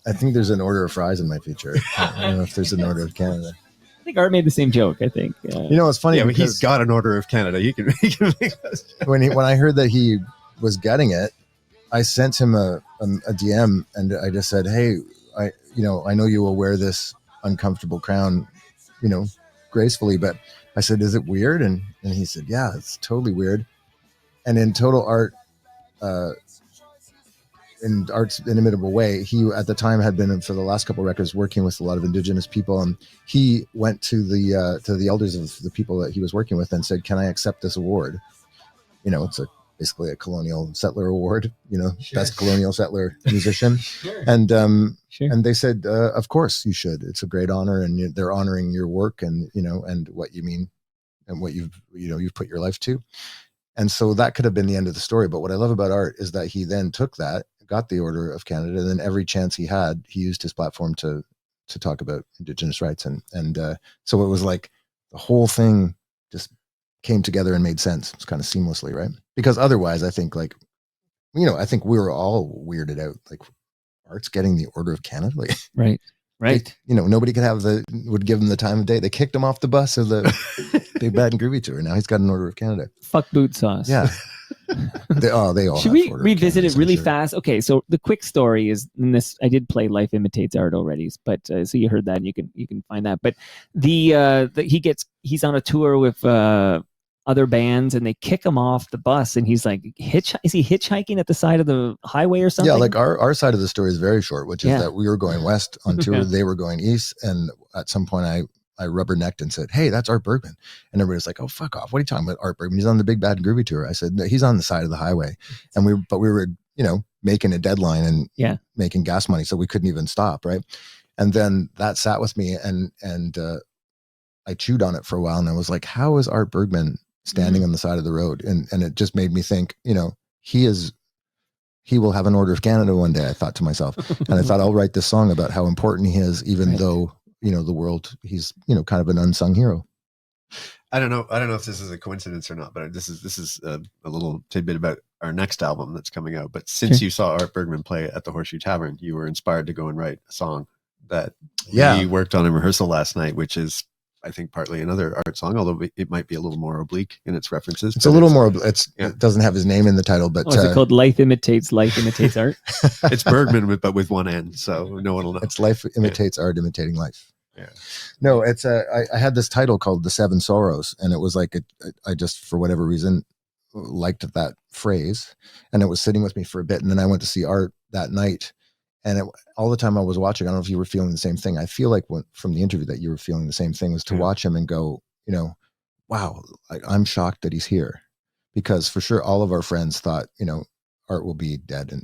I think there's an Order of Fries in my future. I don't know if there's an Order of Canada. I think Art made the same joke. I think. It's funny. Yeah, but he's got an Order of Canada. He can make us. When I heard that he was getting it, I sent him a DM, and I just said, "Hey, I know you will wear this uncomfortable crown, gracefully, but," I said, "Is it weird?" And he said, "Yeah, it's totally weird." And in total Art, in Art's inimitable way, he at the time had been, for the last couple of records, working with a lot of Indigenous people, and he went to the elders of the people that he was working with and said, "Can I accept this award?" It's basically a colonial settler award, Sure. Best colonial settler musician. Sure. And Sure. and they said, of course you should. It's a great honor, and they're honoring your work and and what you mean and what you've put your life to. And so that could have been the end of the story. But what I love about Art is that he then took that, got the Order of Canada, and then every chance he had, he used his platform to talk about Indigenous rights. And so it was like the whole thing just came together and made sense. It's kind of seamlessly, right? Because otherwise, I think I think we were all weirded out. Like, Art's getting the Order of Canada. Right. Nobody would give him the time of day. They kicked him off the bus of the Big Bad and Groovy tour. Now he's got an Order of Canada. Fuck boot sauce. Yeah. They all Should we revisit it really fast? Okay, so the quick story is in this. I did play "Life Imitates Art" already, but so you heard that, and you can find that. But he's on a tour with other bands, and they kick him off the bus, and he's like, is he hitchhiking at the side of the highway or something? Yeah, like our side of the story is very short, which is that we were going west on tour, they were going east, and at some point I rubbernecked and said, "Hey, that's Art Bergmann." And everybody's like, "Oh, fuck off. What are you talking about, Art Bergmann? He's on the Big Bad and Groovy tour." I said, "No, he's on the side of the highway." And we were, making a deadline and making gas money, so we couldn't even stop, right? And then that sat with me, and I chewed on it for a while, and I was like, how is Art Bergmann standing on the side of the road? And it just made me think, he will have an Order of Canada one day, I thought to myself. And I thought, I'll write this song about how important he is, even though, the world, he's, kind of an unsung hero. I don't know if this is a coincidence or not, but this is a little tidbit about our next album that's coming out. But since you saw Art Bergman play at the Horseshoe Tavern, you were inspired to go and write a song that we worked on in rehearsal last night, which is, I think, partly another Art song, although it might be a little more oblique in its references. It's a little more. It doesn't have his name in the title, but is it called Life Imitates Art? It's Bergman, but with one N, so no one will know. It's Life Imitates Art, Imitating Life. Yeah. No, it's I had this title called The Seven Sorrows, and it was like I just, for whatever reason, liked that phrase, and it was sitting with me for a bit. And then I went to see Art that night, and all the time I was watching, I don't know if you were feeling the same thing. I feel like from the interview that you were feeling the same thing, was to watch him and go, wow, I'm shocked that he's here, because for sure all of our friends thought, Art will be dead in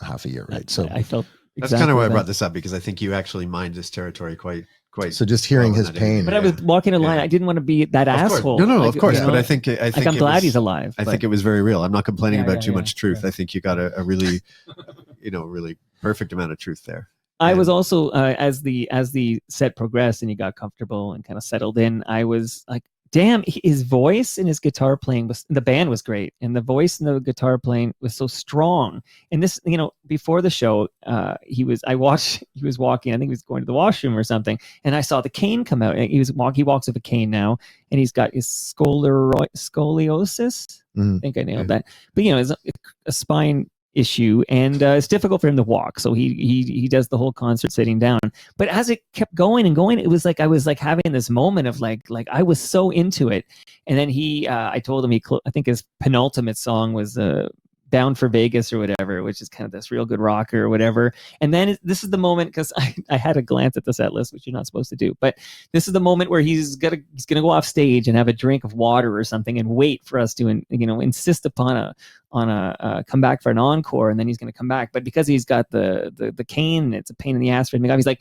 half a year, right? So I felt. That's kind of why I brought this up, because I think you actually mined this territory quite. So just hearing his pain. But I was walking a line. I didn't want to be that asshole. No, of course. But I think I'm glad he's alive. I think it was very real. I'm not complaining about too much truth. I think you got a really, really perfect amount of truth there. I was also as the set progressed and he got comfortable and kind of settled in, I was like, damn, his voice and his guitar playing the band was great, and the voice and the guitar playing was so strong. And this, before the show, he was walking, I think he was going to the washroom or something, and I saw the cane come out. And he walks with a cane now, and he's got his scoliosis. I think I nailed that. But it's a spine issue, and it's difficult for him to walk, so he does the whole concert sitting down. But as it kept going and going, it was like I was like having this moment of like I was so into it. And then I told him I think his penultimate song was Bound for Vegas or whatever, which is kind of this real good rocker or whatever. And then this is the moment, because I had a glance at the set list, which you're not supposed to do, but this is the moment where he's gonna go off stage and have a drink of water or something and wait for us to insist upon a come back for an encore, and then he's going to come back. But because he's got the cane, it's a pain in the ass for him. He's like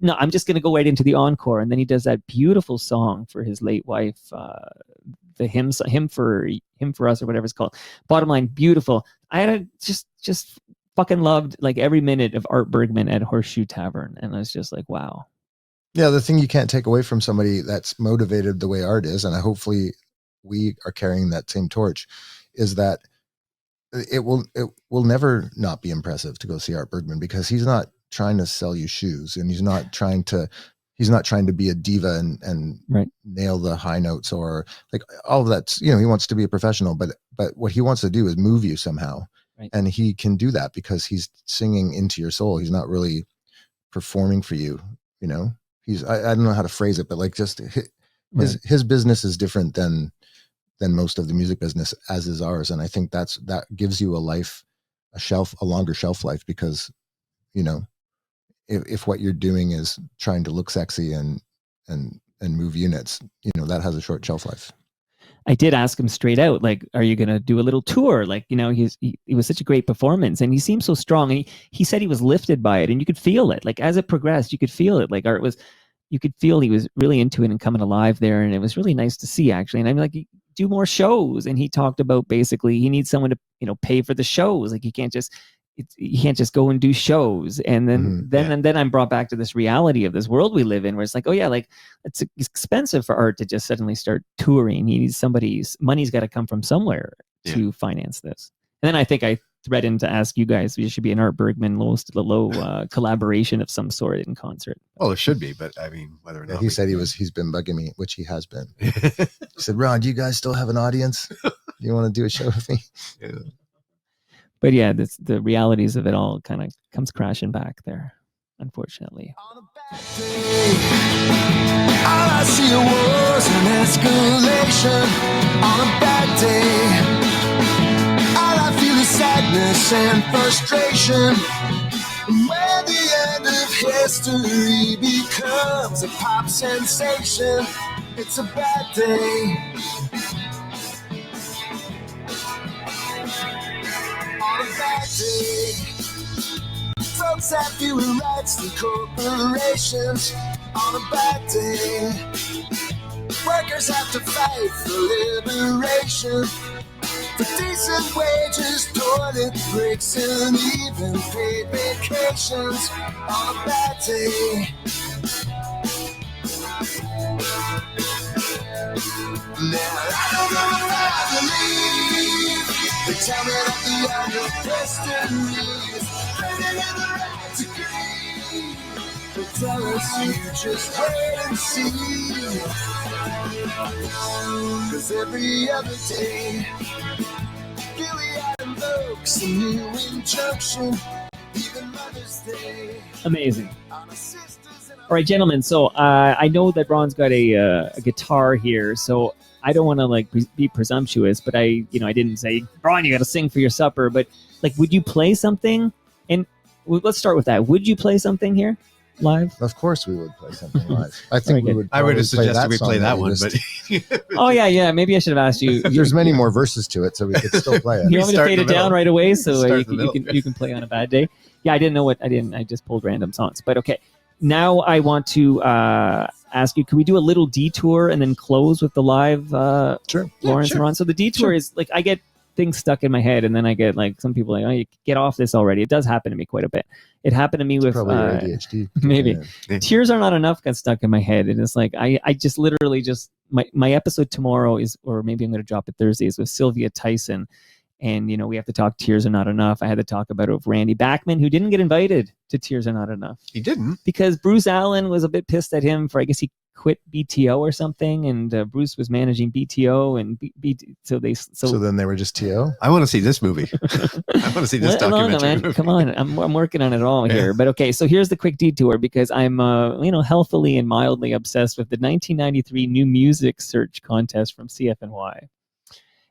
no, I'm just going to go right into the encore. And then he does that beautiful song for his late wife, the hymn for us or whatever it's called. Bottom line, beautiful. I had just fucking loved like every minute of Art Bergman at Horseshoe Tavern, and I was just like, wow. Yeah, the thing you can't take away from somebody that's motivated the way Art is, and hopefully we are carrying that same torch, is that it will never not be impressive to go see Art Bergman, because he's not trying to sell you shoes, and he's not trying to be a diva and nail the high notes, or like all of that. He wants to be a professional, but what he wants to do is move you somehow. Right. And he can do that because he's singing into your soul. He's not really performing for you. He's, I don't know how to phrase it, but like just his business is different than most of the music business, as is ours. And I think that gives you a longer shelf life, because, if what you're doing is trying to look sexy and move units, that has a short shelf life. I did ask him straight out, like, are you going to do a little tour? Like, it was such a great performance, and he seemed so strong. And he said he was lifted by it, and you could feel it. Like, as it progressed, you could feel it. Like, you could feel he was really into it and coming alive there. And it was really nice to see, actually. And I'm like, do more shows. And he talked about basically he needs someone to, pay for the shows. Like, you can't just go and do shows. And then I'm brought back to this reality of this world we live in, where it's like, oh yeah, like it's expensive for Art to just suddenly start touring. He needs money's got to come from somewhere to finance this. And then I think I threatened to ask you guys, there should be an Art Bergman Lowest to the Low collaboration of some sort in concert. Well, it should be, but I mean, whether or not he said he's been bugging me, which he has been. He said, Ron, do you guys still have an audience? Do you want to do a show with me? Yeah. But yeah, the realities of it all kind of comes crashing back there, unfortunately. All I see was an escalation on a bad day. All I feel is sadness and frustration. When the end of history becomes a pop sensation, it's a bad day. On a bad day, folks have fewer rights than corporations. On a bad day, workers have to fight for liberation, for decent wages, toilet breaks, and even paid vacations. On a bad day. Now I don't know if I believe. They tell me that the end of destiny is better than the right degree. They tell us you just wait and see. 'Cause every other day, Billy invokes a new injunction. Even Mother's Day. Amazing. All right, gentlemen. So I know that Ron's got a guitar here, so I don't want to like be presumptuous, but I didn't say, Ron, you got to sing for your supper. But like, would you play something? And let's start with that. Would you play something here live? Of course, we would play something live. I think we would. I would have probably suggested we play that one, just- but Oh yeah. Maybe I should have asked you. There's many more verses to it, so we could still play it. You want me to fade it down right away so Start in the you can play on a bad day? Yeah, I didn't know what I didn't. I just pulled random songs, but okay. Now I want to ask you: can we do a little detour and then close with the live? Sure. Lawrence and Ron. So the detour is like I get things stuck in my head, and then I get like some people like, "Oh, you get off this already." It does happen to me quite a bit. It happened to me with Probably your ADHD. maybe Yeah. Tears Are Not Enough got stuck in my head, and it's like I just literally just my episode tomorrow is, or maybe I'm going to drop it Thursday, is with Sylvia Tyson. And, we have to talk Tears Are Not Enough. I had to talk about it with Randy Bachman, who didn't get invited to Tears Are Not Enough. he didn't. Because Bruce Allen was a bit pissed at him for, I guess he quit BTO or something. And Bruce was managing BTO. And so then they were just TO? I want to see this movie. I want to see this documentary movie. Come on. I'm working on it all here. But okay, so here's the quick detour because I'm, healthily and mildly obsessed with the 1993 New Music Search Contest from CFNY.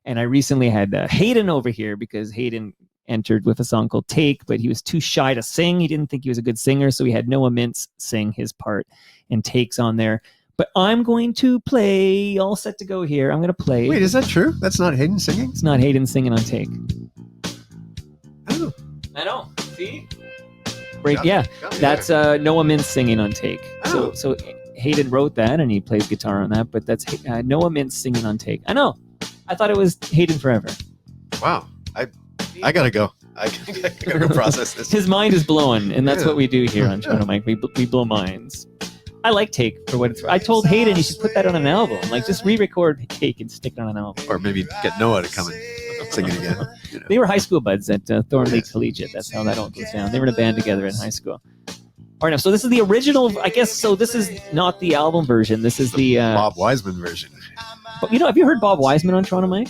And I recently had Hayden over here because Hayden entered with a song called Take, but he was too shy to sing. He didn't think he was a good singer, so we had Noah Mintz sing his part and Take's on there. But I'm going to play, all set to go here. I'm going to play. Wait, is that true? That's not Hayden singing? It's not Hayden singing on Take. Oh. I know. See? Break, yeah. That's Noah Mintz singing on Take. Oh. So Hayden wrote that, and he plays guitar on that, but that's Noah Mintz singing on Take. I know. I thought it was Hayden Forever. Wow. I gotta go. I gotta go process this. His mind is blown, and that's what we do here on Toronto Mike. We blow minds. I like Take for what it's. I told Hayden he should put that on an album. Like just re-record Take and stick it on an album. Or maybe get Noah to come and sing it again. They were high school buds at Thornley Collegiate. That's how that all goes down. They were in a band together in high school. All right, now, so this is the original. I guess so. This is not the album version. This is the Bob Wiseman version. But have you heard Bob Wiseman on Toronto Mike?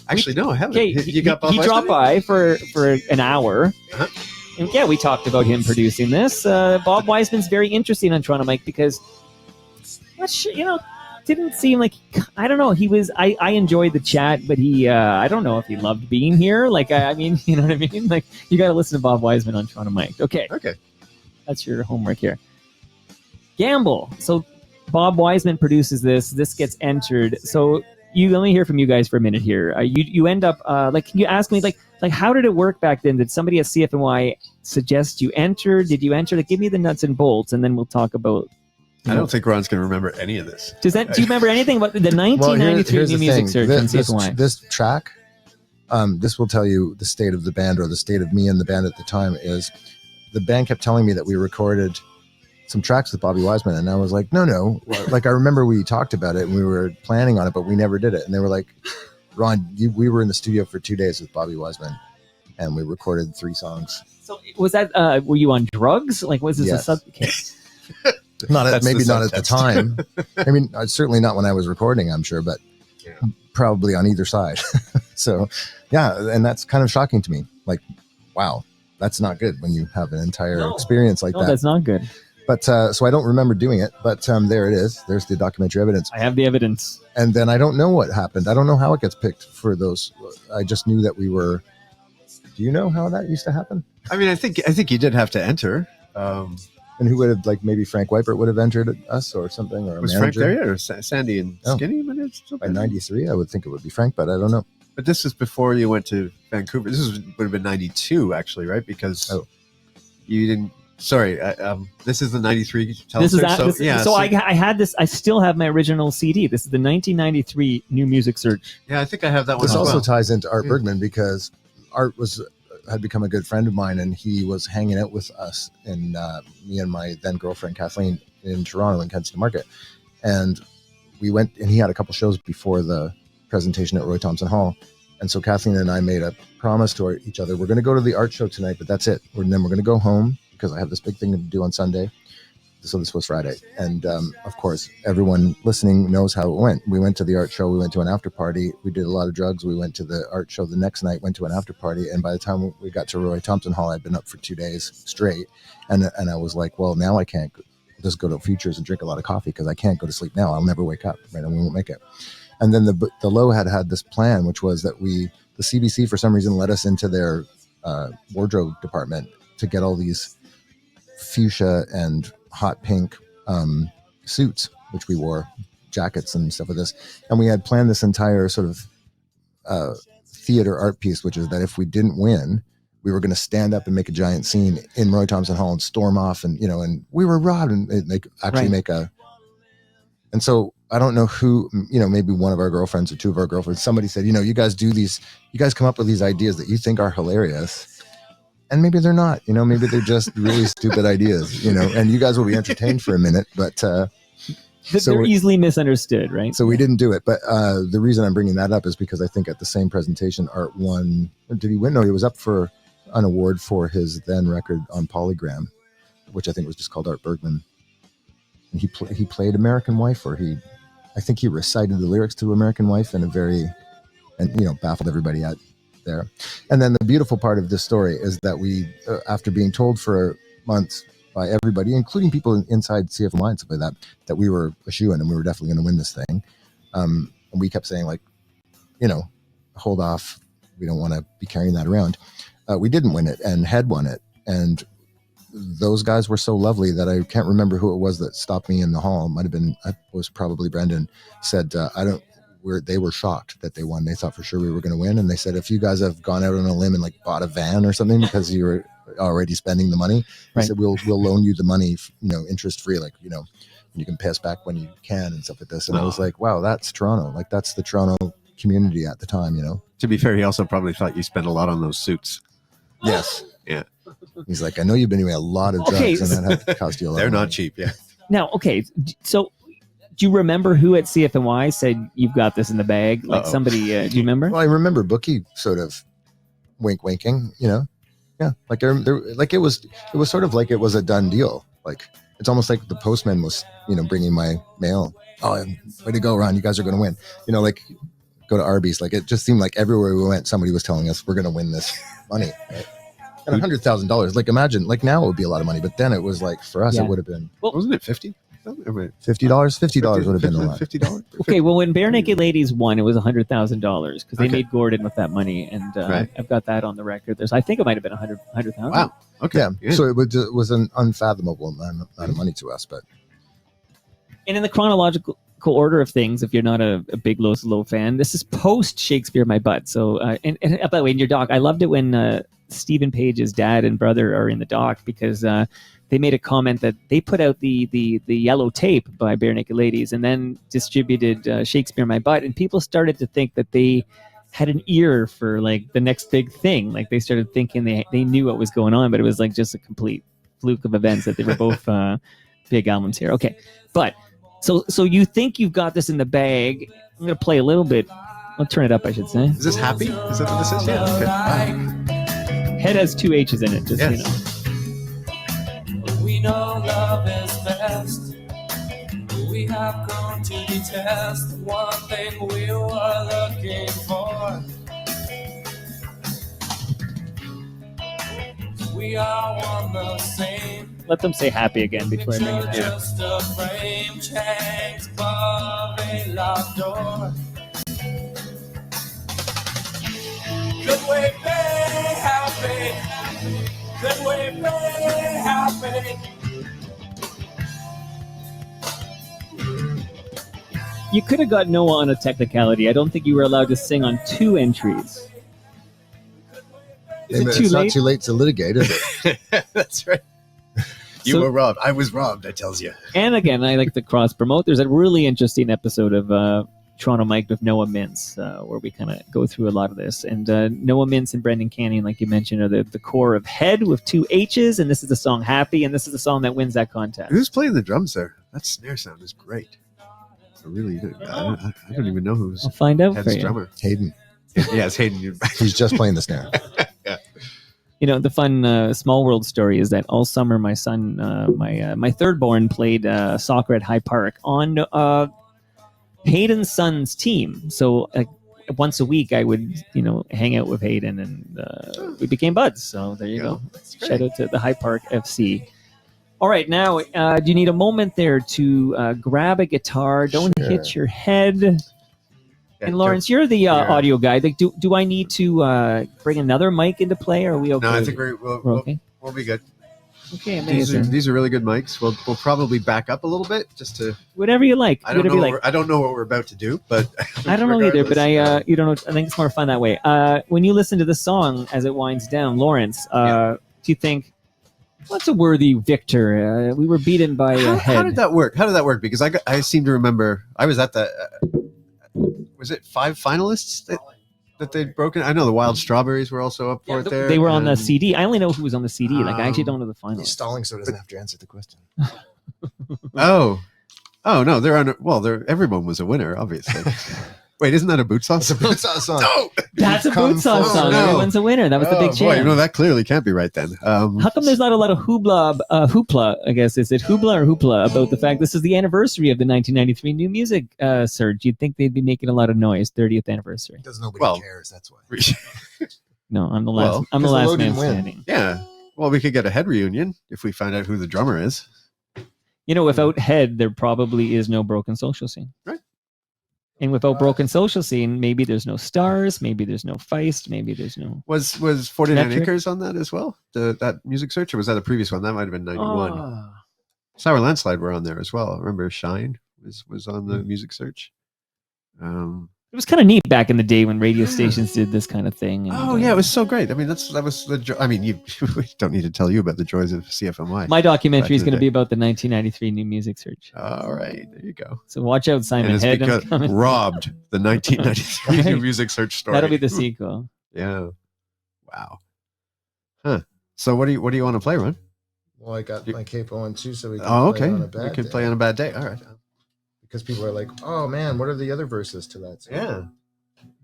Actually, no, I haven't. Okay, You got Bob he Wiseman? dropped by for an hour. Uh-huh. And yeah, we talked about him producing this. Bob Wiseman's very interesting on Toronto Mike because, didn't seem like, I don't know. He was, I enjoyed the chat, but he, I don't know if he loved being here. Like, I mean, you know what I mean? Like, you got to listen to Bob Wiseman on Toronto Mike. Okay. That's your homework here. Gamble. So Bob Wiseman produces this. This gets entered. So let me hear from you guys for a minute here. You end up can you ask me like how did it work back then? Did somebody at CFNY suggest you enter? Did you enter? Like give me the nuts and bolts, and then we'll talk about. I don't think Ron's going to remember any of this. Do you remember anything about the 1993 here's New the Music thing. Search on CFNY? This track, this will tell you the state of the band, or the state of me and the band at the time. Is the band kept telling me that we recorded some tracks with Bobby Wiseman, and I was like, no. Like I remember we talked about it and we were planning on it, but we never did it. And they were like, Ron, we were in the studio for 2 days with Bobby Wiseman, and we recorded 3 songs. So was that? Were you on drugs? Like was this Yes. a sub? Okay. Maybe not at the time. I mean, certainly not when I was recording, I'm sure, but probably on either side. So, yeah, and that's kind of shocking to me. Like, wow, that's not good when you have an entire experience like that. No, that's not good. But so I don't remember doing it, but there it is. There's the documentary evidence. I have the evidence. And then I don't know what happened. I don't know how it gets picked for those. I just knew that we were. Do you know how that used to happen? I mean, I think you did have to enter. And who would have, like, maybe Frank Weipert would have entered us or something, or a Was manager? Frank there, or Sandy and Skinny? By '93, I would think it would be Frank, but I don't know. But this is before you went to Vancouver. This would have been '92, actually, right? Because you didn't. Sorry, this is the '93 This is telesearch. I had this. I still have my original CD. This is the 1993 New Music Search. Yeah, I think I have that one. This as also well. ties into Art Bergmann, because Art had become a good friend of mine, and he was hanging out with us, and me and my then girlfriend Kathleen in Toronto in Kensington Market, and we went, and he had a couple shows before the presentation at Roy Thompson Hall. And so Kathleen and I made a promise to each other. We're going to go to the art show tonight, but that's it. And then we're going to go home because I have this big thing to do on Sunday. So this was Friday. And of course, everyone listening knows how it went. We went to the art show. We went to an after party. We did a lot of drugs. We went to the art show the next night, went to an after party. And by the time we got to Roy Thompson Hall, I'd been up for 2 days straight. And I was like, well, now I can't just go to Futures and drink a lot of coffee because I can't go to sleep now. I'll never wake up, right? And we won't make it. And then the Low had this plan, which was that the CBC for some reason let us into their wardrobe department to get all these fuchsia and hot pink suits, which we wore, jackets and stuff like this. And we had planned this entire sort of theater art piece, which is that if we didn't win, we were going to stand up and make a giant scene in Roy Thompson Hall and storm off, and and we were robbed, and they actually make a. And so I don't know who, maybe one of our girlfriends or two of our girlfriends, somebody said, you guys come up with these ideas that you think are hilarious. And maybe they're not, maybe they're just really stupid ideas, and you guys will be entertained for a minute, but they're easily misunderstood, right? So we didn't do it. But the reason I'm bringing that up is because I think at the same presentation, Art won. Did he win? No, he was up for an award for his then record on Polygram, which I think was just called Art Bergmann. And he played American Wife, or I think he recited the lyrics to American Wife in a baffled everybody out there. And then the beautiful part of this story is that we, after being told for months by everybody, including people inside CFNY and stuff like that we were a shoo-in and we were definitely going to win this thing. And we kept saying, like, hold off. We don't want to be carrying that around. We didn't win it, and hHead won it. And those guys were so lovely that I can't remember who it was that stopped me in the hall. It was probably Brendan. Said, they were shocked that they won. They thought for sure we were going to win. And they said, if you guys have gone out on a limb and like bought a van or something because you were already spending the money, they said, we'll loan you the money, interest free, like, you can pay us back when you can and stuff like this. And I was like, wow, that's Toronto. Like, that's the Toronto community at the time, To be fair, he also probably thought you spent a lot on those suits. Yes. Yeah. He's like, I know you've been doing a lot of drugs, and that had cost you a lot. They're of not money. cheap, yeah. Now, okay, so do you remember who at CFNY said you've got this in the bag? Like somebody, do you remember? Well, I remember Bookie sort of winking, Yeah, like it was sort of like it was a done deal. Like it's almost like the postman was, bringing my mail. Oh, way to go, Ron! You guys are going to win. Like go to Arby's. Like it just seemed like everywhere we went, somebody was telling us we're going to win this money. Right? And $100,000. Like imagine, like now it would be a lot of money, but then it was like for us it would have been. Well, wasn't it 50? $50? $50 would have been a lot. $50. Okay, well, when Bare Naked Ladies won, it was $100,000 because they made Gordon with that money, and I've got that on the record. I think it might have been $100,000. Wow. Okay. Yeah. So it was an unfathomable amount of money to us, but. And in the chronological order of things, if you're not a big Lois Low fan, this is post Shakespeare My Butt. So, and by the way, in your doc, I loved it when Stephen Page's dad and brother are in the doc because they made a comment that they put out the yellow tape by Bare Naked Ladies and then distributed Shakespeare My Butt, and people started to think that they had an ear for like the next big thing. Like they started thinking they knew what was going on, but it was like just a complete fluke of events that they were both big albums here. Okay, but so you think you've got this in the bag. I'm going to play a little bit. I'll turn it up, I should say. Is this Happy? Is that what this is? Yeah. Okay. Wow. hHead has 2 H's in it, just yes. We know love is best. We have come to detest one thing we were looking for. We are one the same. Let them say Happy again before I bring it down. Just a frame changed above a locked door. Could we be happy? Could we be happy? You could have got Noah on a technicality. I don't think you were allowed to sing on 2 entries. Is it too late? Not too late to litigate, is it? That's right. You were robbed. I was robbed, I tells you. And again, I like to cross-promote. There's a really interesting episode of Toronto Mike with Noah Mintz, where we kind of go through a lot of this. And Noah Mintz and Brendan Canyon, like you mentioned, are the core of hHead with 2 H's, and this is the song Happy, and this is the song that wins that contest. Who's playing the drums there? That snare sound is great. I really do. I don't even know who's I'll find out for Head's you. drummer. Hayden. Yeah, it's Hayden. He's just playing the snare. Yeah. You know, the fun small world story is that all summer my son, my third born, played soccer at High Park on Hayden's son's team. So once a week I would, hang out with Hayden, and we became buds. So there you go. Shout out to the High Park FC. All right, now, do you need a moment there to grab a guitar? Don't hit your head. And Lawrence, you're the audio guy. Like, do I need to bring another mic into play? Or are we okay? No, I think we'll be good. Okay, amazing. These are really good mics. We'll probably back up a little bit just to whatever you like. I don't know what we're about to do, but I don't know either. But I think it's more fun that way. When you listen to the song as it winds down, Lawrence, do you think what's a worthy victor? We were beaten by a head. How did that work? Because I seem to remember I was at the. Was it 5 finalists that they'd broken? I know the Wild Strawberries were also up for it there. They were on the CD. I only know who was on the CD. I actually don't know the finalists. He's stalling so he doesn't have to answer the question. Oh no, they're on. Well, everyone was a winner, obviously. Wait, isn't that a boot sauce? It's a boot sauce song. No, that's a boot sauce song. No. Everyone's a winner. That was the big change. Boy, that clearly can't be right then. How come there's not a lot of hoopla? I guess is it hoopla or hoopla about the fact this is the anniversary of the 1993 New Music surge? You'd think they'd be making a lot of noise. 30th anniversary. Because nobody cares. That's why. No, I'm the last. I'm the last man standing. Yeah. Well, we could get a head reunion if we find out who the drummer is. Without head, there probably is no Broken Social Scene. Right. And without Broken Social Scene, maybe there's no Stars, maybe there's no Feist, maybe there's no... Was 49 Metric? Acres on that as well? That music search, or was that a previous one? That might have been 91. Sour Landslide were on there as well. I remember Shine was on the music search. It was kind of neat back in the day when radio stations did this kind of thing. And, it was so great. I mean, that was the. I mean, we don't need to tell you about the joys of CFNY. My documentary is going to be about the 1993 New Music Search. All right, there you go. So watch out, Simon. And it's because robbed the 1993 New Music Search story. That'll be the sequel. Yeah. Wow. Huh. So what do you want to play, Ron? Well, I got my capo on too, so we can okay. play on a bad We could day. play on a bad day. All right. Because people are like, oh man, what are the other verses to that song?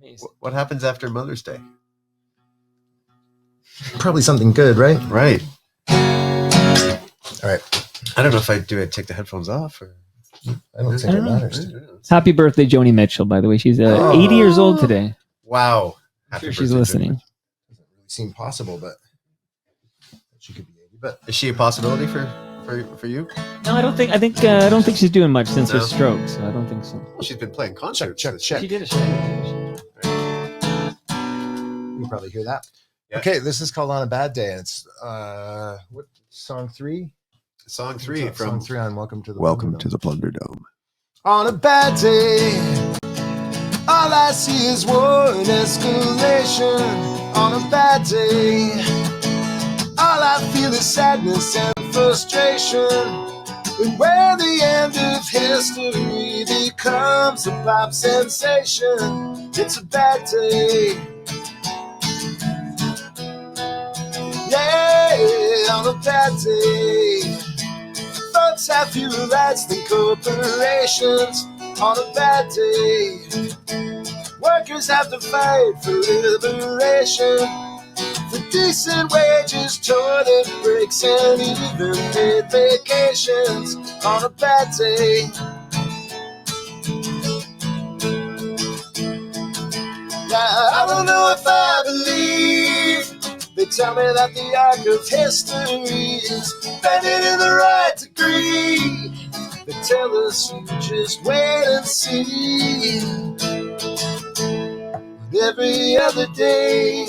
Yeah. What happens after Mother's Day? Probably something good, right? Right. All right. I don't know if I'd take the headphones off or. I don't think it matters. Happy birthday, Joni Mitchell, by the way. She's 80 years old today. Wow. I'm sure she's listening. Doesn't really seem possible, but she could be 80. But is she a possibility for you? No, I don't think. I don't think she's doing much since her stroke. So I don't think so. Well, she's been playing concerts. Check. She did a show. You can probably hear that. Yeah. Okay, this is called On a Bad Day, and it's what song 3? Song 3 from Song 3 on Welcome to the Plunderdome. On a bad day, all I see is war and escalation. On a bad day, all I feel is sadness and frustration. And where the end of history becomes a pop sensation, it's a bad day. Yeah, on a bad day, folks have fewer rights than corporations. On a bad day, workers have to fight for liberation, for decent wages, toilet breaks, and even paid vacations. On a bad day, now I don't know if I believe. They tell me that the arc of history is bending in the right degree. They tell us you just wait and see. But every other day,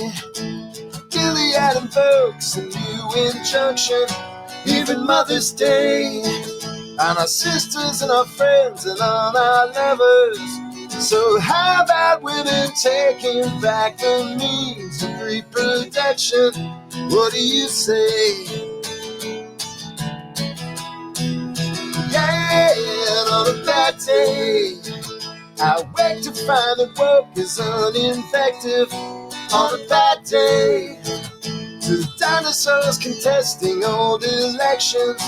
Gilead invokes a new injunction. Even Mother's Day, on our sisters and our friends and on our lovers. So how about women taking back the means of reproduction? What do you say? Yeah, on a bad day, I wake to find that woke is uninfective. On a bad day, the dinosaurs contesting old elections.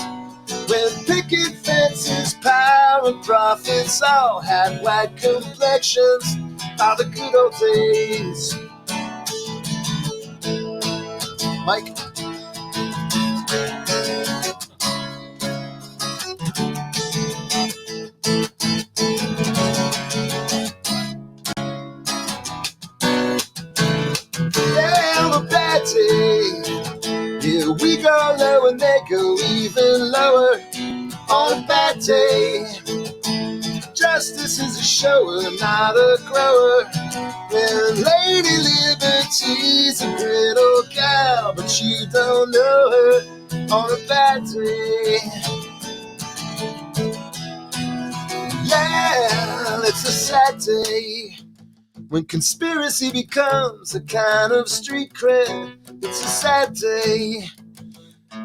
When picket fences, power and profits all had white complexions, are the good old days. Mike. Yeah, on a bad day, yeah, we go low and they go even lower. On a bad day, justice is a shower, not a grower. When Lady Liberty's a great old gal, but you don't know her. On a bad day, yeah, it's a sad day. When conspiracy becomes a kind of street cred, it's a sad day.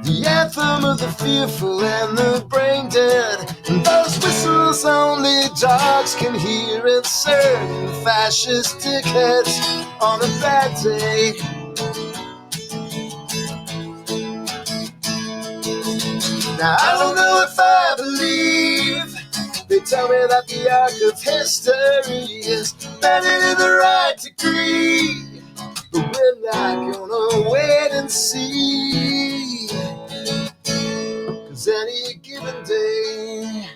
The anthem of the fearful and the brain dead, and those whistles only dogs can hear, and certain fascist dickheads on a bad day. Now I don't know if I believe. They tell me that the arc of history is bending in the right degree, but we're not gonna wait and see. 'Cause any given day,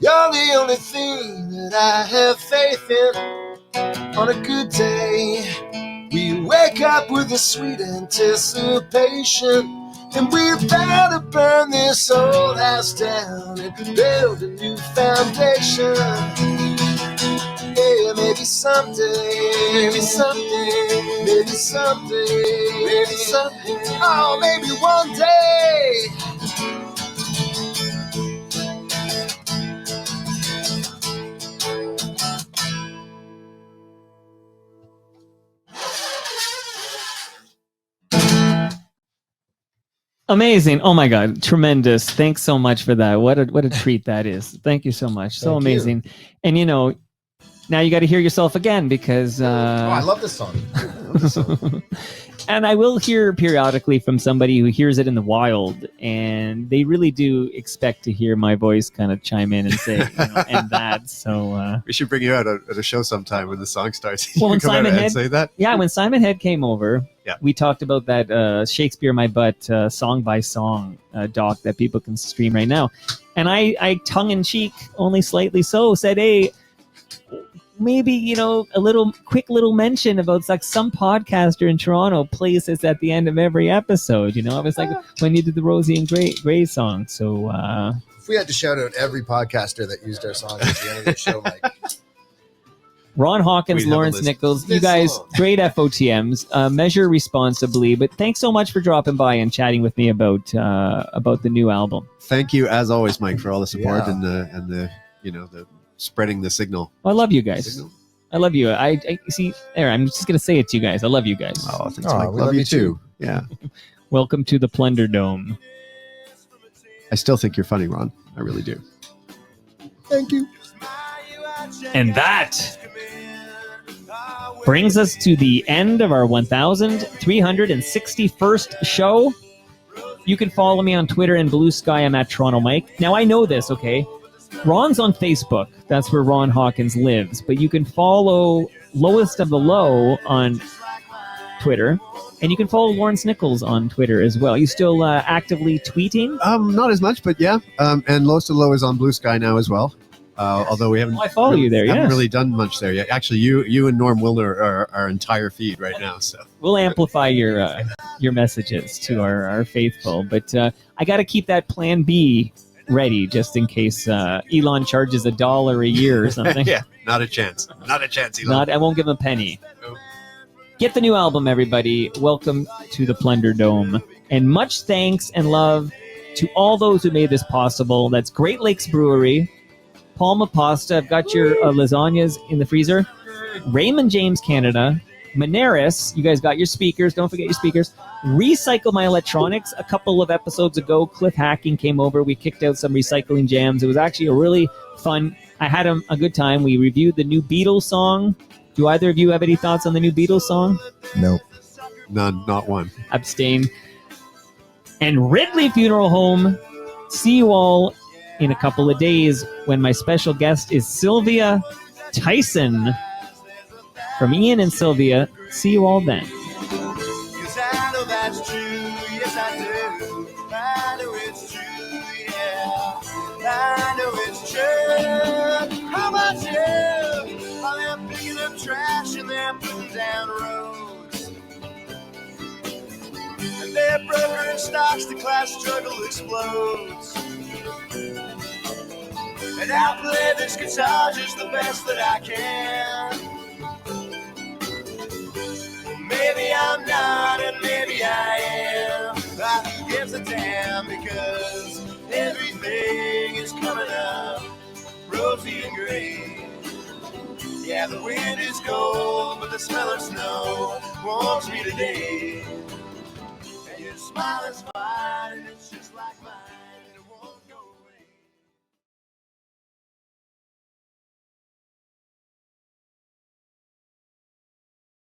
you're the only thing that I have faith in. On a good day, we wake up with a sweet anticipation, and we're about to burn this old house down and build a new foundation. Yeah, maybe someday, maybe someday, maybe someday, maybe someday, oh, maybe one day. Amazing. Oh my God. Tremendous. Thanks so much for that. What a treat that is. Thank you so much. So amazing. And you know, now you got to hear yourself again because I love this song. and I will hear periodically from somebody who hears it in the wild, and they really do expect to hear my voice kind of chime in and say, and that. So we should bring you out at a show sometime when the song starts. Well, when Come out Simon and Head, say that. Yeah, when Simon Head came over, Yeah. we talked about that Shakespeare My Butt song by song doc that people can stream right now. And I tongue in cheek, only slightly so, said, hey, maybe, a quick little mention about like some podcaster in Toronto plays this at the end of every episode. I was like, when you did the Rosie and Gray song. So If we had to shout out every podcaster that used our song at the end of the show, Mike. Ron Hawkins, We'd have a Lawrence list Nichols, you this guys, long. great FOTMs. Measure responsibly, but thanks so much for dropping by and chatting with me about the new album. Thank you, as always, Mike, for all the support Yeah. and the the spreading the signal. I love you guys. I love you. I see there. I'm just gonna say it to you guys. I love you guys. Oh, thanks, Mike. Love you too. Yeah. Welcome to the Plunderdome. I still think you're funny, Ron. I really do. Thank you. And that brings us to the end of our 1,361st show. You can follow me on Twitter and Blue Sky. I'm at Toronto Mike. Now, I know this, okay? Ron's on Facebook. That's where Ron Hawkins lives. But you can follow Lowest of the Low on Twitter. And you can follow Lawrence Nichols on Twitter as well. You still actively tweeting? Not as much, but yeah. And Lowest of the Low is on Blue Sky now as well. Although we haven't, I follow you there. Haven't Yes. really done much there yet. Actually, you and Norm Wilner are our entire feed right now. So We'll amplify your messages to our faithful. But I got to keep that Plan B ready just in case Elon charges $1 a year or something. yeah, not a chance. Not a chance, Elon. I won't give him a penny. Get the new album, everybody. Welcome to the Plunderdome. And much thanks and love to all those who made this possible. That's Great Lakes Brewery, Palma Pasta. I've got your lasagnas in the freezer. Raymond James Canada, Moneris. You guys got your speakers. Don't forget your speakers. Recycle My Electronics. A couple of episodes ago, Cliff Hacking came over. We kicked out some recycling jams. It was actually a really fun. I had a good time. We reviewed the new Beatles song. Do either of you have any thoughts on the new Beatles song? Nope. None, not one. Abstain. And Ridley Funeral Home, See you all in a couple of days when my special guest is Sylvia Tyson from Ian and Sylvia. See you all then. 'Cause I know that's true, yes I do. I know it's true, yeah. I know it's true. How about you? While they're picking up trash and they're putting down roads. And they're brokering stocks, the class struggle explodes. And I play this guitar just the best that I can. Maybe I'm not, and maybe I am. But who gives a damn, because everything is coming up rosy and green. Yeah, the wind is cold, but the smell of snow warms me today. And your smile is fine, and it's just like mine.